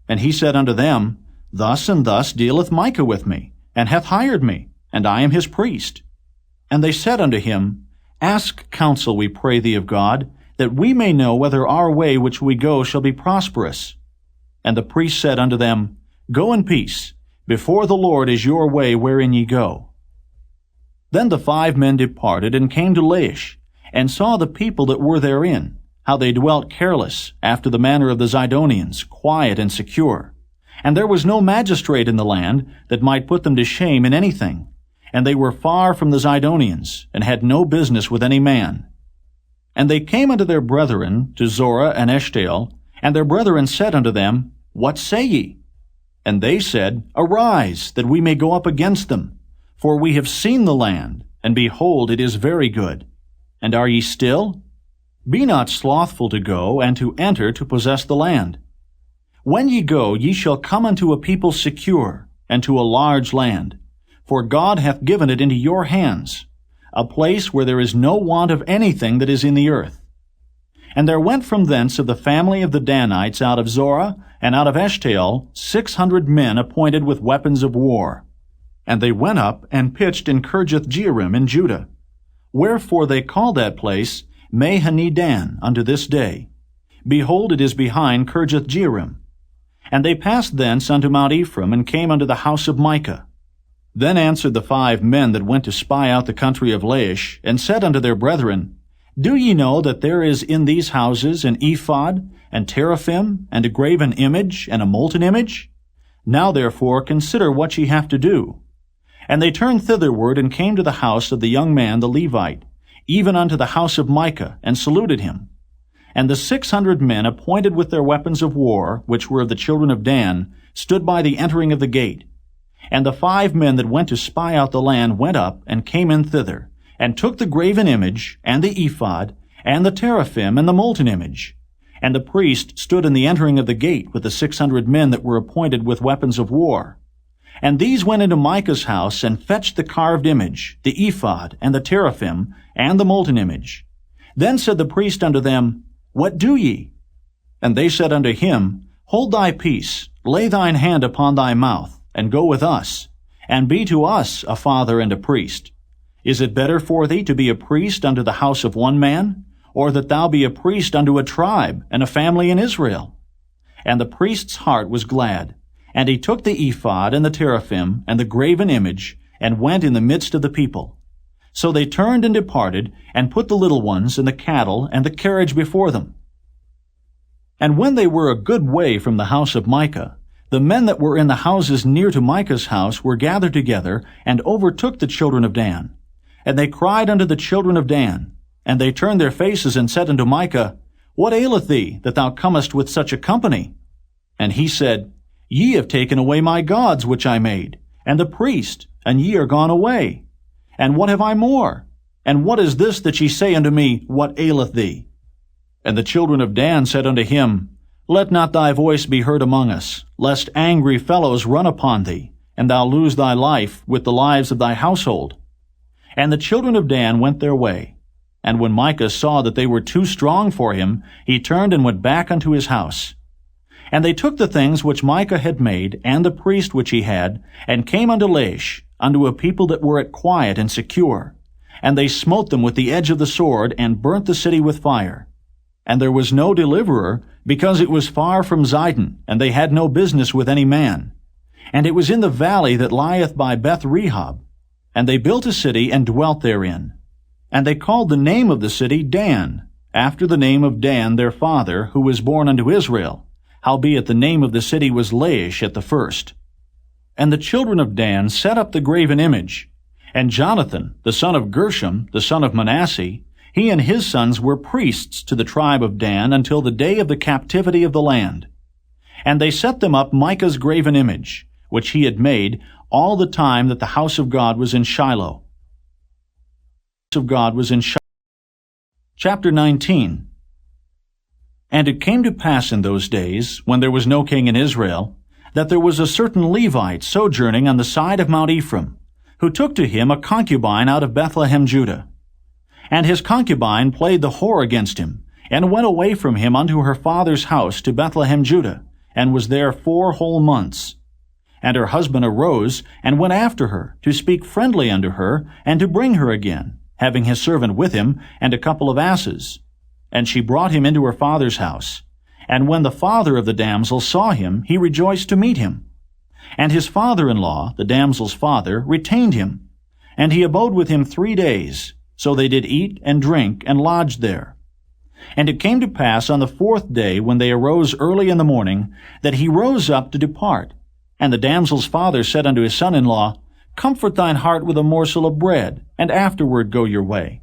And he said unto them, Thus and thus dealeth Micah with me, and hath hired me, and I am his priest. And they said unto him, Ask counsel, we pray thee of God, that we may know whether our way which we go shall be prosperous. And the priest said unto them, Go in peace. Before the Lord is your way wherein ye go. Then the 5 men departed, and came to Laish, and saw the people that were therein, how they dwelt careless, after the manner of the Zidonians, quiet and secure. And there was no magistrate in the land that might put them to shame in anything. And they were far from the Zidonians, and had no business with any man. And they came unto their brethren, to Zorah and Eshtaol, and their brethren said unto them, What say ye? And they said, Arise, that we may go up against them. For we have seen the land, and behold, it is very good. And are ye still? Be not slothful to go, and to enter to possess the land. When ye go, ye shall come unto a people secure, and to a large land. For God hath given it into your hands, a place where there is no want of anything that is in the earth. And there went from thence of the family of the Danites out of Zorah and out of Eshtaol 600 men appointed with weapons of war. And they went up and pitched in Kirjath-jearim in Judah. Wherefore they call that place Mahane-dan unto this day. Behold, it is behind Kirjath-jearim. And they passed thence unto Mount Ephraim, and came unto the house of Micah. Then answered the 5 men that went to spy out the country of Laish, and said unto their brethren, Do ye know that there is in these houses an ephod, and teraphim, and a graven image, and a molten image? Now therefore consider what ye have to do. And they turned thitherward, and came to the house of the young man the Levite, even unto the house of Micah, and saluted him. And the 600 men appointed with their weapons of war, which were of the children of Dan, stood by the entering of the gate. And the 5 men that went to spy out the land went up, and came in thither, and took the graven image, and the ephod, and the teraphim, and the molten image. And the priest stood in the entering of the gate with the 600 men that were appointed with weapons of war. And these went into Micah's house, and fetched the carved image, the ephod, and the teraphim, and the molten image. Then said the priest unto them, What do ye? And they said unto him, Hold thy peace, lay thine hand upon thy mouth, and go with us, and be to us a father and a priest. Is it better for thee to be a priest unto the house of one man, or that thou be a priest unto a tribe and a family in Israel? And the priest's heart was glad, and he took the ephod and the teraphim and the graven image, and went in the midst of the people. So they turned and departed, and put the little ones and the cattle and the carriage before them. And when they were a good way from the house of Micah, the men that were in the houses near to Micah's house were gathered together, and overtook the children of Dan. And they cried unto the children of Dan. And they turned their faces, and said unto Micah, What aileth thee, that thou comest with such a company? And he said, Ye have taken away my gods which I made, and the priest, and ye are gone away. And what have I more? And what is this that ye say unto me, What aileth thee? And the children of Dan said unto him, Let not thy voice be heard among us, lest angry fellows run upon thee, and thou lose thy life with the lives of thy household. And the children of Dan went their way. And when Micah saw that they were too strong for him, he turned and went back unto his house. And they took the things which Micah had made, and the priest which he had, and came unto Laish, unto a people that were at quiet and secure. And they smote them with the edge of the sword, and burnt the city with fire. And there was no deliverer, because it was far from Zidon, and they had no business with any man. And it was in the valley that lieth by Beth-rehob. And they built a city, and dwelt therein. And they called the name of the city Dan, after the name of Dan their father, who was born unto Israel. Howbeit the name of the city was Laish at the first. And the children of Dan set up the graven image. And Jonathan, the son of Gershom, the son of Manasseh, he and his sons were priests to the tribe of Dan until the day of the captivity of the land. And they set them up Micah's graven image, which he had made, all the time that the house of God was in Shiloh. Chapter 19. And it came to pass in those days, when there was no king in Israel, that there was a certain Levite sojourning on the side of Mount Ephraim, who took to him a concubine out of Bethlehem, Judah. And his concubine played the whore against him, and went away from him unto her father's house to Bethlehem, Judah, and was there 4 whole months. And her husband arose, and went after her, to speak friendly unto her, and to bring her again, having his servant with him, and a couple of asses. And she brought him into her father's house. And when the father of the damsel saw him, he rejoiced to meet him. And his father-in-law, the damsel's father, retained him. And he abode with him 3 days. So they did eat and drink, and lodged there. And it came to pass on the 4th day, when they arose early in the morning, that he rose up to depart. And the damsel's father said unto his son-in-law, Comfort thine heart with a morsel of bread, and afterward go your way.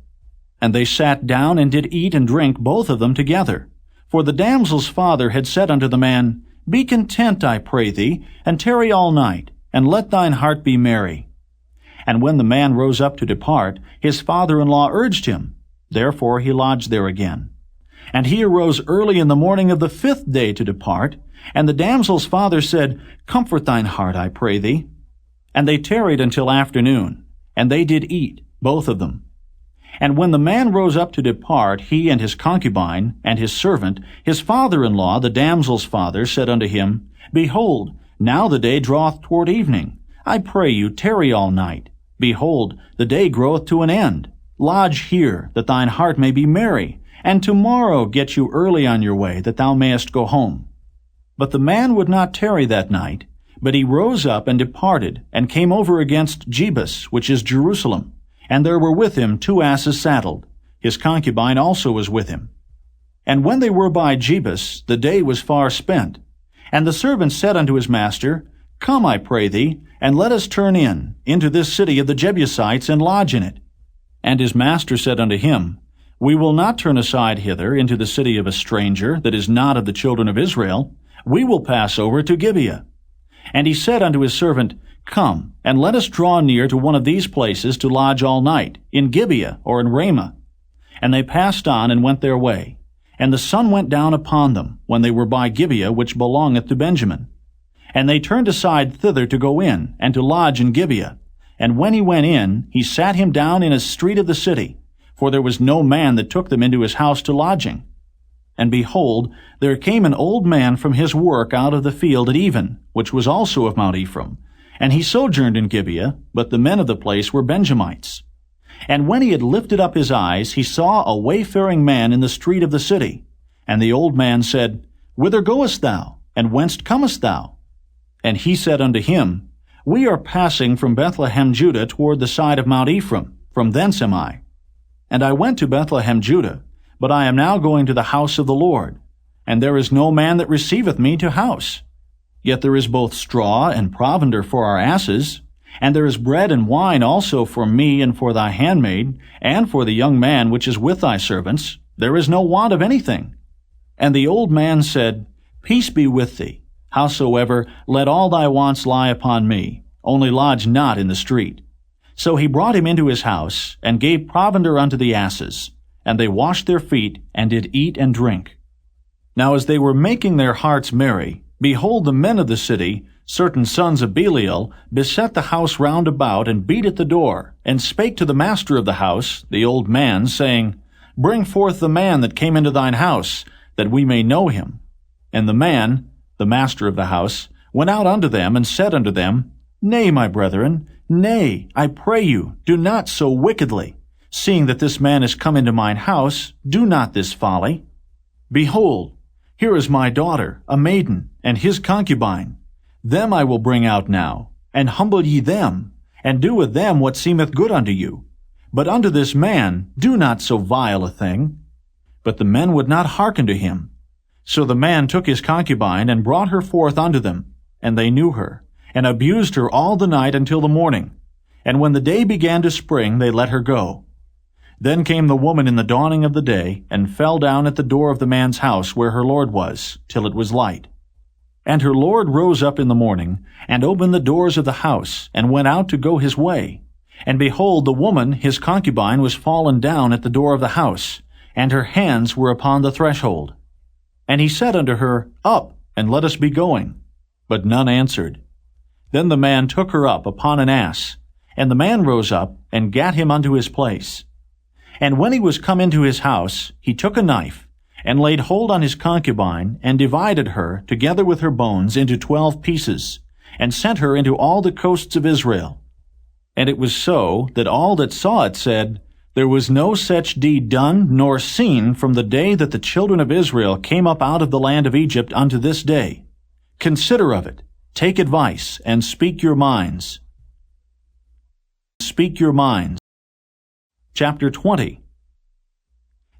And they sat down and did eat and drink, both of them together. For the damsel's father had said unto the man, Be content, I pray thee, and tarry all night, and let thine heart be merry. And when the man rose up to depart, his father-in-law urged him. Therefore he lodged there again. And he arose early in the morning of the 5th day to depart. And the damsel's father said, Comfort thine heart, I pray thee. And they tarried until afternoon, and they did eat, both of them. And when the man rose up to depart, he and his concubine, and his servant, his father-in-law, the damsel's father, said unto him, Behold, now the day draweth toward evening. I pray you, tarry all night. Behold, the day groweth to an end. Lodge here, that thine heart may be merry, and tomorrow get you early on your way, that thou mayest go home. But the man would not tarry that night, but he rose up and departed, and came over against Jebus, which is Jerusalem. And there were with him 2 asses saddled. His concubine also was with him. And when they were by Jebus, the day was far spent. And the servant said unto his master, Come, I pray thee, and let us turn into this city of the Jebusites, and lodge in it. And his master said unto him, We will not turn aside hither into the city of a stranger, that is not of the children of Israel. We will pass over to Gibeah. And he said unto his servant, Come, and let us draw near to one of these places to lodge all night, in Gibeah or in Ramah. And they passed on and went their way. And the sun went down upon them, when they were by Gibeah, which belongeth to Benjamin. And they turned aside thither to go in, and to lodge in Gibeah. And when he went in, he sat him down in a street of the city, for there was no man that took them into his house to lodging. And behold, there came an old man from his work out of the field at even, which was also of Mount Ephraim. And he sojourned in Gibeah, but the men of the place were Benjamites. And when he had lifted up his eyes, he saw a wayfaring man in the street of the city. And the old man said, Whither goest thou? And whence comest thou? And he said unto him, We are passing from Bethlehem, Judah, toward the side of Mount Ephraim. From thence am I. And I went to Bethlehem, Judah, but I am now going to the house of the Lord. And there is no man that receiveth me to house. Yet there is both straw and provender for our asses, and there is bread and wine also for me and for thy handmaid, and for the young man which is with thy servants. There is no want of anything. And the old man said, Peace be with thee. Howsoever, let all thy wants lie upon me, only lodge not in the street. So he brought him into his house, and gave provender unto the asses. And they washed their feet, and did eat and drink. Now as they were making their hearts merry, behold, the men of the city, certain sons of Belial, beset the house round about, and beat at the door, and spake to the master of the house, the old man, saying, Bring forth the man that came into thine house, that we may know him. And the man, the master of the house, went out unto them, and said unto them, Nay, my brethren, nay, I pray you, do not so wickedly. Seeing that this man is come into mine house, do not this folly. Behold, here is my daughter, a maiden, and his concubine. Them I will bring out now, and humble ye them, and do with them what seemeth good unto you. But unto this man do not so vile a thing. But the men would not hearken to him. So the man took his concubine, and brought her forth unto them, and they knew her, and abused her all the night until the morning. And when the day began to spring, they let her go. Then came the woman in the dawning of the day, and fell down at the door of the man's house where her lord was, till it was light. And her lord rose up in the morning, and opened the doors of the house, and went out to go his way. And behold, the woman, his concubine, was fallen down at the door of the house, and her hands were upon the threshold. And he said unto her, Up, and let us be going. But none answered. Then the man took her up upon an ass, and the man rose up, and gat him unto his place. And when he was come into his house, he took a knife, and laid hold on his concubine, and divided her, together with her bones, into 12 pieces, and sent her into all the coasts of Israel. And it was so, that all that saw it said, There was no such deed done, nor seen, from the day that the children of Israel came up out of the land of Egypt unto this day. Consider of it, take advice, and speak your minds. Speak your minds. Chapter 20.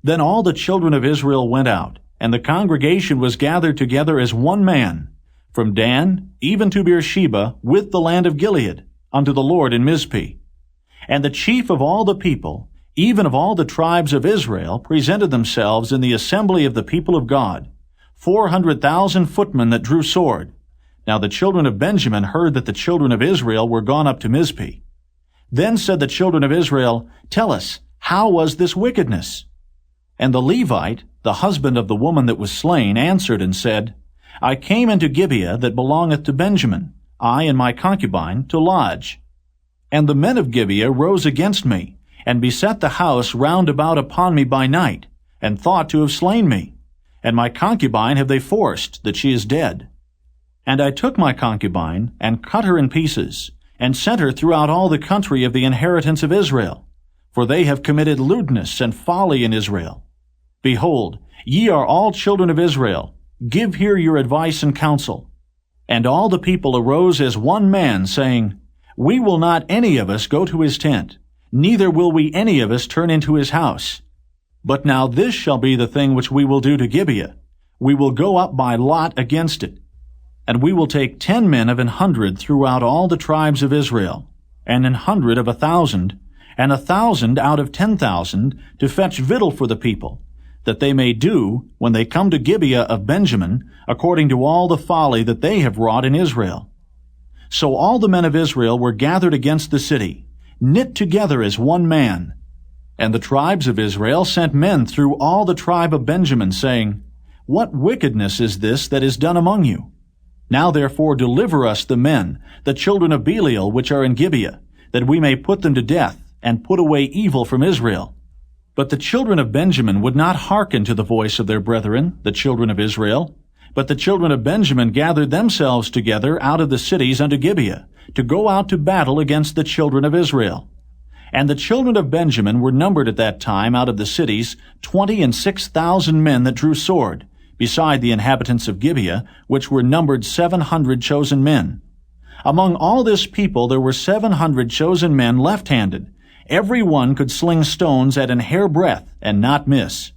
Then all the children of Israel went out, and the congregation was gathered together as one man, from Dan even to Beersheba, with the land of Gilead, unto the Lord in Mizpeh. And the chief of all the people, even of all the tribes of Israel, presented themselves in the assembly of the people of God, 400,000 footmen that drew sword. Now the children of Benjamin heard that the children of Israel were gone up to Mizpeh. Then said the children of Israel, Tell us, how was this wickedness? And the Levite, the husband of the woman that was slain, answered and said, I came into Gibeah that belongeth to Benjamin, I and my concubine, to lodge. And the men of Gibeah rose against me, and beset the house round about upon me by night, and thought to have slain me. And my concubine have they forced, that she is dead. And I took my concubine, and cut her in pieces, and sent her throughout all the country of the inheritance of Israel. For they have committed lewdness and folly in Israel. Behold, ye are all children of Israel. Give here your advice and counsel. And all the people arose as one man, saying, We will not any of us go to his tent, neither will we any of us turn into his house. But now this shall be the thing which we will do to Gibeah. We will go up by lot against it. And we will take 10 men of 100 throughout all the tribes of Israel, and 100 of 1,000, and 1,000 out of 10,000, to fetch victual for the people, that they may do, when they come to Gibeah of Benjamin, according to all the folly that they have wrought in Israel. So all the men of Israel were gathered against the city, knit together as one man. And the tribes of Israel sent men through all the tribe of Benjamin, saying, What wickedness is this that is done among you? Now therefore deliver us the men, the children of Belial, which are in Gibeah, that we may put them to death, and put away evil from Israel. But the children of Benjamin would not hearken to the voice of their brethren, the children of Israel. But the children of Benjamin gathered themselves together out of the cities unto Gibeah, to go out to battle against the children of Israel. And the children of Benjamin were numbered at that time out of the cities 26,000 men that drew sword, beside the inhabitants of Gibeah, which were numbered 700 chosen men. Among all this people there were 700 chosen men left-handed. Every one could sling stones at an hair breadth, and not miss.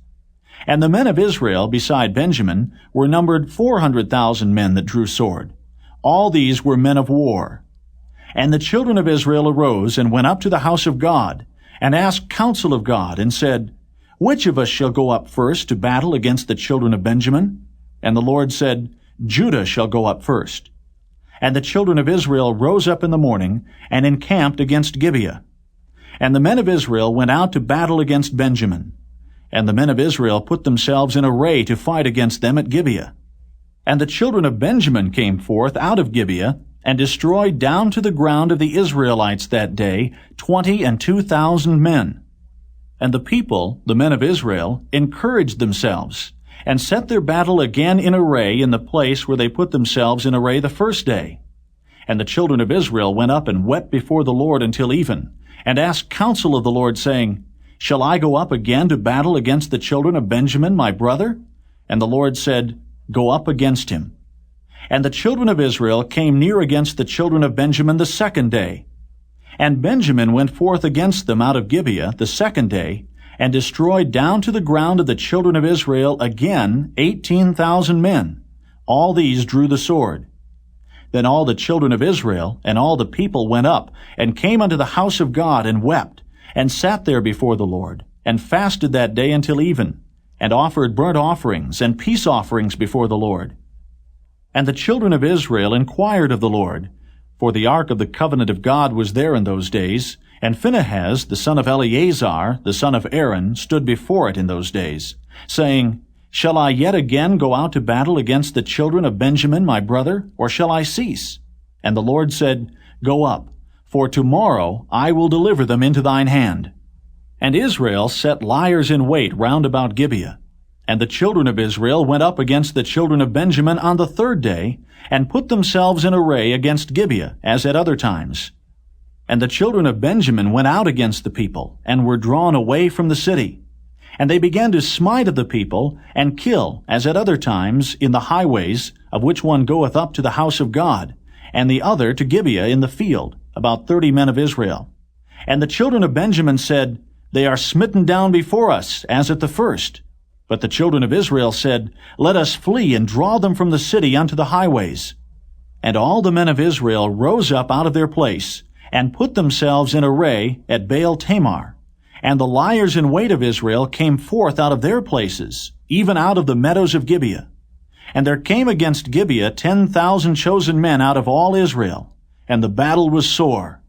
And the men of Israel, beside Benjamin, were numbered 400,000 men that drew sword. All these were men of war. And the children of Israel arose, and went up to the house of God, and asked counsel of God, and said, Which of us shall go up first to battle against the children of Benjamin? And the Lord said, Judah shall go up first. And the children of Israel rose up in the morning, and encamped against Gibeah. And the men of Israel went out to battle against Benjamin. And the men of Israel put themselves in array to fight against them at Gibeah. And the children of Benjamin came forth out of Gibeah, and destroyed down to the ground of the Israelites that day 22,000 men. And the people, the men of Israel, encouraged themselves, and set their battle again in array in the place where they put themselves in array the first day. And the children of Israel went up and wept before the Lord until even, and asked counsel of the Lord, saying, Shall I go up again to battle against the children of Benjamin my brother? And the Lord said, Go up against him. And the children of Israel came near against the children of Benjamin the second day. And Benjamin went forth against them out of Gibeah the second day, and destroyed down to the ground of the children of Israel again 18,000 men. All these drew the sword. Then all the children of Israel and all the people went up, and came unto the house of God, and wept, and sat there before the Lord, and fasted that day until even, and offered burnt offerings and peace offerings before the Lord. And the children of Israel inquired of the Lord, for the ark of the covenant of God was there in those days, and Phinehas, the son of Eleazar, the son of Aaron, stood before it in those days, saying, Shall I yet again go out to battle against the children of Benjamin my brother, or shall I cease? And the Lord said, Go up, for tomorrow I will deliver them into thine hand. And Israel set liers in wait round about Gibeah. And the children of Israel went up against the children of Benjamin on the third day, and put themselves in array against Gibeah, as at other times. And the children of Benjamin went out against the people, and were drawn away from the city. And they began to smite of the people, and kill, as at other times, in the highways, of which one goeth up to the house of God, and the other to Gibeah in the field, about 30 men of Israel. And the children of Benjamin said, They are smitten down before us, as at the first. But the children of Israel said, Let us flee and draw them from the city unto the highways. And all the men of Israel rose up out of their place, and put themselves in array at Baal Tamar. And the liers in wait of Israel came forth out of their places, even out of the meadows of Gibeah. And there came against Gibeah 10,000 chosen men out of all Israel, and the battle was sore.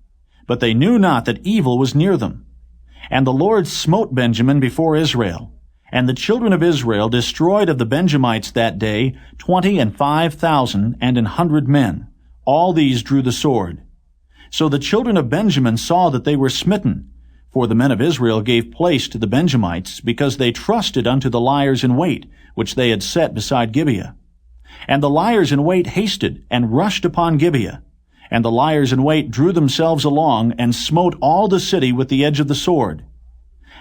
But they knew not that evil was near them. And the Lord smote Benjamin before Israel. And the children of Israel destroyed of the Benjamites that day 25,000 and 100 men. All these drew the sword. So the children of Benjamin saw that they were smitten, for the men of Israel gave place to the Benjamites, because they trusted unto the liers in wait, which they had set beside Gibeah. And the liers in wait hasted, and rushed upon Gibeah. And the liers in wait drew themselves along, and smote all the city with the edge of the sword.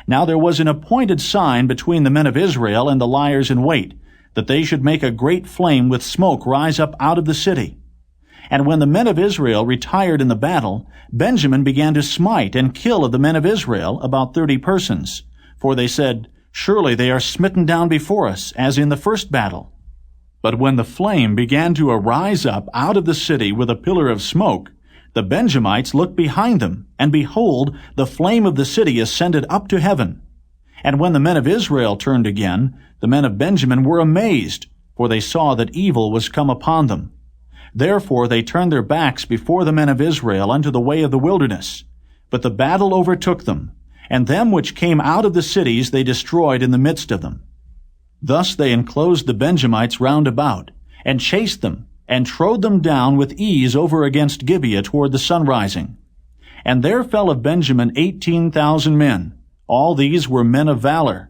Now there was an appointed sign between the men of Israel and the liers in wait, that they should make a great flame with smoke rise up out of the city. And when the men of Israel retired in the battle, Benjamin began to smite and kill of the men of Israel about 30 persons. For they said, Surely they are smitten down before us, as in the first battle. But when the flame began to arise up out of the city with a pillar of smoke, the Benjamites looked behind them, and behold, the flame of the city ascended up to heaven. And when the men of Israel turned again, the men of Benjamin were amazed, for they saw that evil was come upon them. Therefore they turned their backs before the men of Israel unto the way of the wilderness. But the battle overtook them, and them which came out of the cities they destroyed in the midst of them. Thus they enclosed the Benjamites round about, and chased them, and trode them down with ease over against Gibeah toward the sunrising. And there fell of Benjamin 18,000 men. All these were men of valor.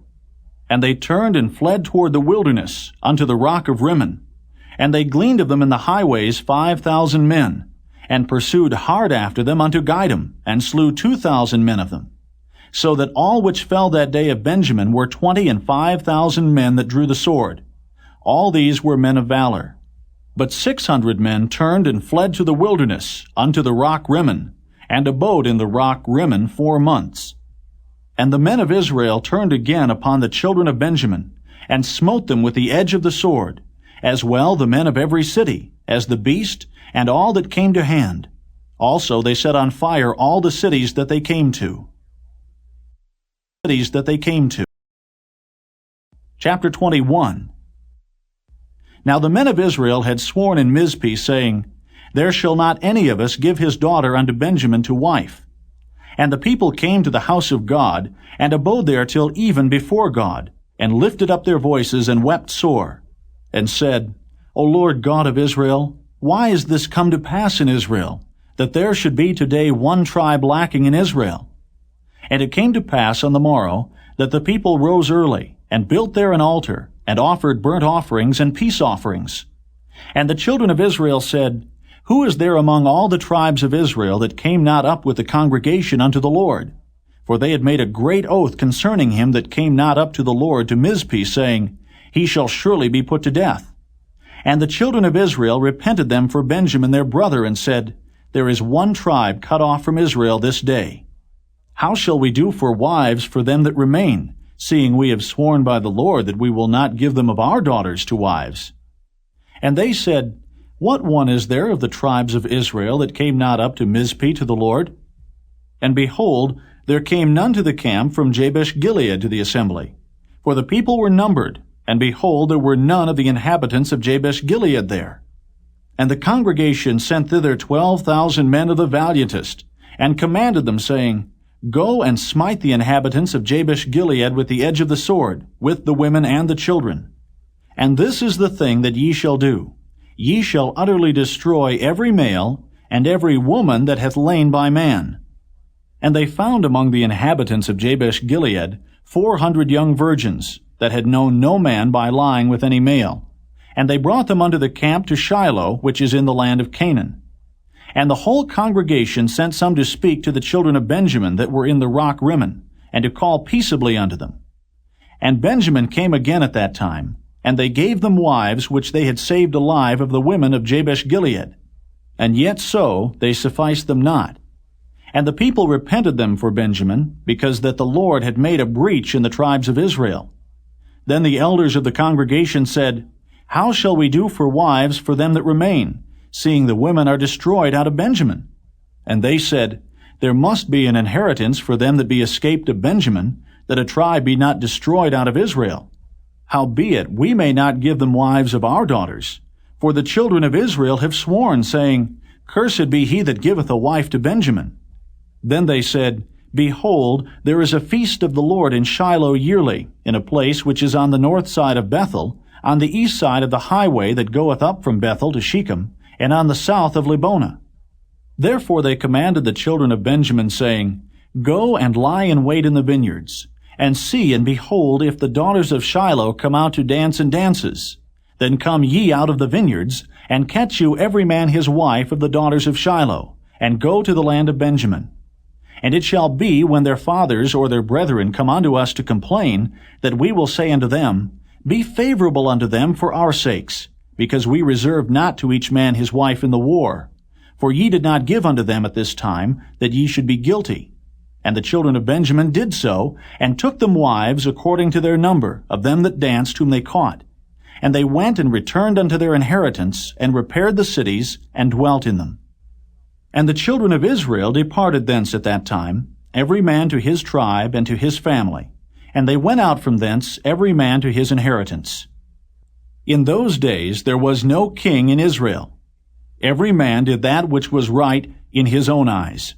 And they turned and fled toward the wilderness, unto the rock of Rimmon. And they gleaned of them in the highways 5,000 men, and pursued hard after them unto Gidom, and slew 2,000 men of them. So that all which fell that day of Benjamin were 25,000 men that drew the sword. All these were men of valor. But 600 men turned and fled to the wilderness, unto the rock Rimmon, and abode in the rock Rimmon 4 months. And the men of Israel turned again upon the children of Benjamin, and smote them with the edge of the sword, as well the men of every city, as the beast, and all that came to hand. Also they set on fire all the cities that they came to. Chapter 21. Now the men of Israel had sworn in Mizpeh, saying, There shall not any of us give his daughter unto Benjamin to wife. And the people came to the house of God, and abode there till even before God, and lifted up their voices, and wept sore, and said, O Lord God of Israel, why is this come to pass in Israel, that there should be today one tribe lacking in Israel? And it came to pass on the morrow, that the people rose early, and built there an altar, and offered burnt offerings and peace offerings. And the children of Israel said, Who is there among all the tribes of Israel that came not up with the congregation unto the Lord? For they had made a great oath concerning him that came not up to the Lord to Mizpeh, saying, He shall surely be put to death. And the children of Israel repented them for Benjamin their brother, and said, There is one tribe cut off from Israel this day. How shall we do for wives for them that remain, seeing we have sworn by the Lord that we will not give them of our daughters to wives? And they said, What one is there of the tribes of Israel that came not up to Mizpeh to the Lord? And behold, there came none to the camp from Jabesh-Gilead to the assembly. For the people were numbered, and behold, there were none of the inhabitants of Jabesh-Gilead there. And the congregation sent thither 12,000 men of the valiantest, and commanded them, saying, Go and smite the inhabitants of Jabesh-Gilead with the edge of the sword, with the women and the children. And this is the thing that ye shall do. Ye shall utterly destroy every male, and every woman that hath lain by man. And they found among the inhabitants of Jabesh-Gilead 400 young virgins, that had known no man by lying with any male. And they brought them unto the camp to Shiloh, which is in the land of Canaan. And the whole congregation sent some to speak to the children of Benjamin that were in the rock Rimmon, and to call peaceably unto them. And Benjamin came again at that time, and they gave them wives which they had saved alive of the women of Jabesh-Gilead. And yet so they sufficed them not. And the people repented them for Benjamin, because that the Lord had made a breach in the tribes of Israel. Then the elders of the congregation said, How shall we do for wives for them that remain, seeing the women are destroyed out of Benjamin? And they said, There must be an inheritance for them that be escaped of Benjamin, that a tribe be not destroyed out of Israel. Howbeit we may not give them wives of our daughters, for the children of Israel have sworn, saying, Cursed be he that giveth a wife to Benjamin. Then they said, Behold, there is a feast of the Lord in Shiloh yearly, in a place which is on the north side of Bethel, on the east side of the highway that goeth up from Bethel to Shechem, and on the south of Lebonah. Therefore they commanded the children of Benjamin, saying, Go and lie in wait in the vineyards, and see and behold if the daughters of Shiloh come out to dance in dances. Then come ye out of the vineyards, and catch you every man his wife of the daughters of Shiloh, and go to the land of Benjamin. And it shall be, when their fathers or their brethren come unto us to complain, that we will say unto them, Be favorable unto them for our sakes, because we reserved not to each man his wife in the war. For ye did not give unto them at this time, that ye should be guilty. And the children of Benjamin did so, and took them wives according to their number, of them that danced whom they caught. And they went and returned unto their inheritance, and repaired the cities, and dwelt in them. And the children of Israel departed thence at that time, every man to his tribe and to his family. And they went out from thence, every man to his inheritance. In those days there was no king in Israel. Every man did that which was right in his own eyes.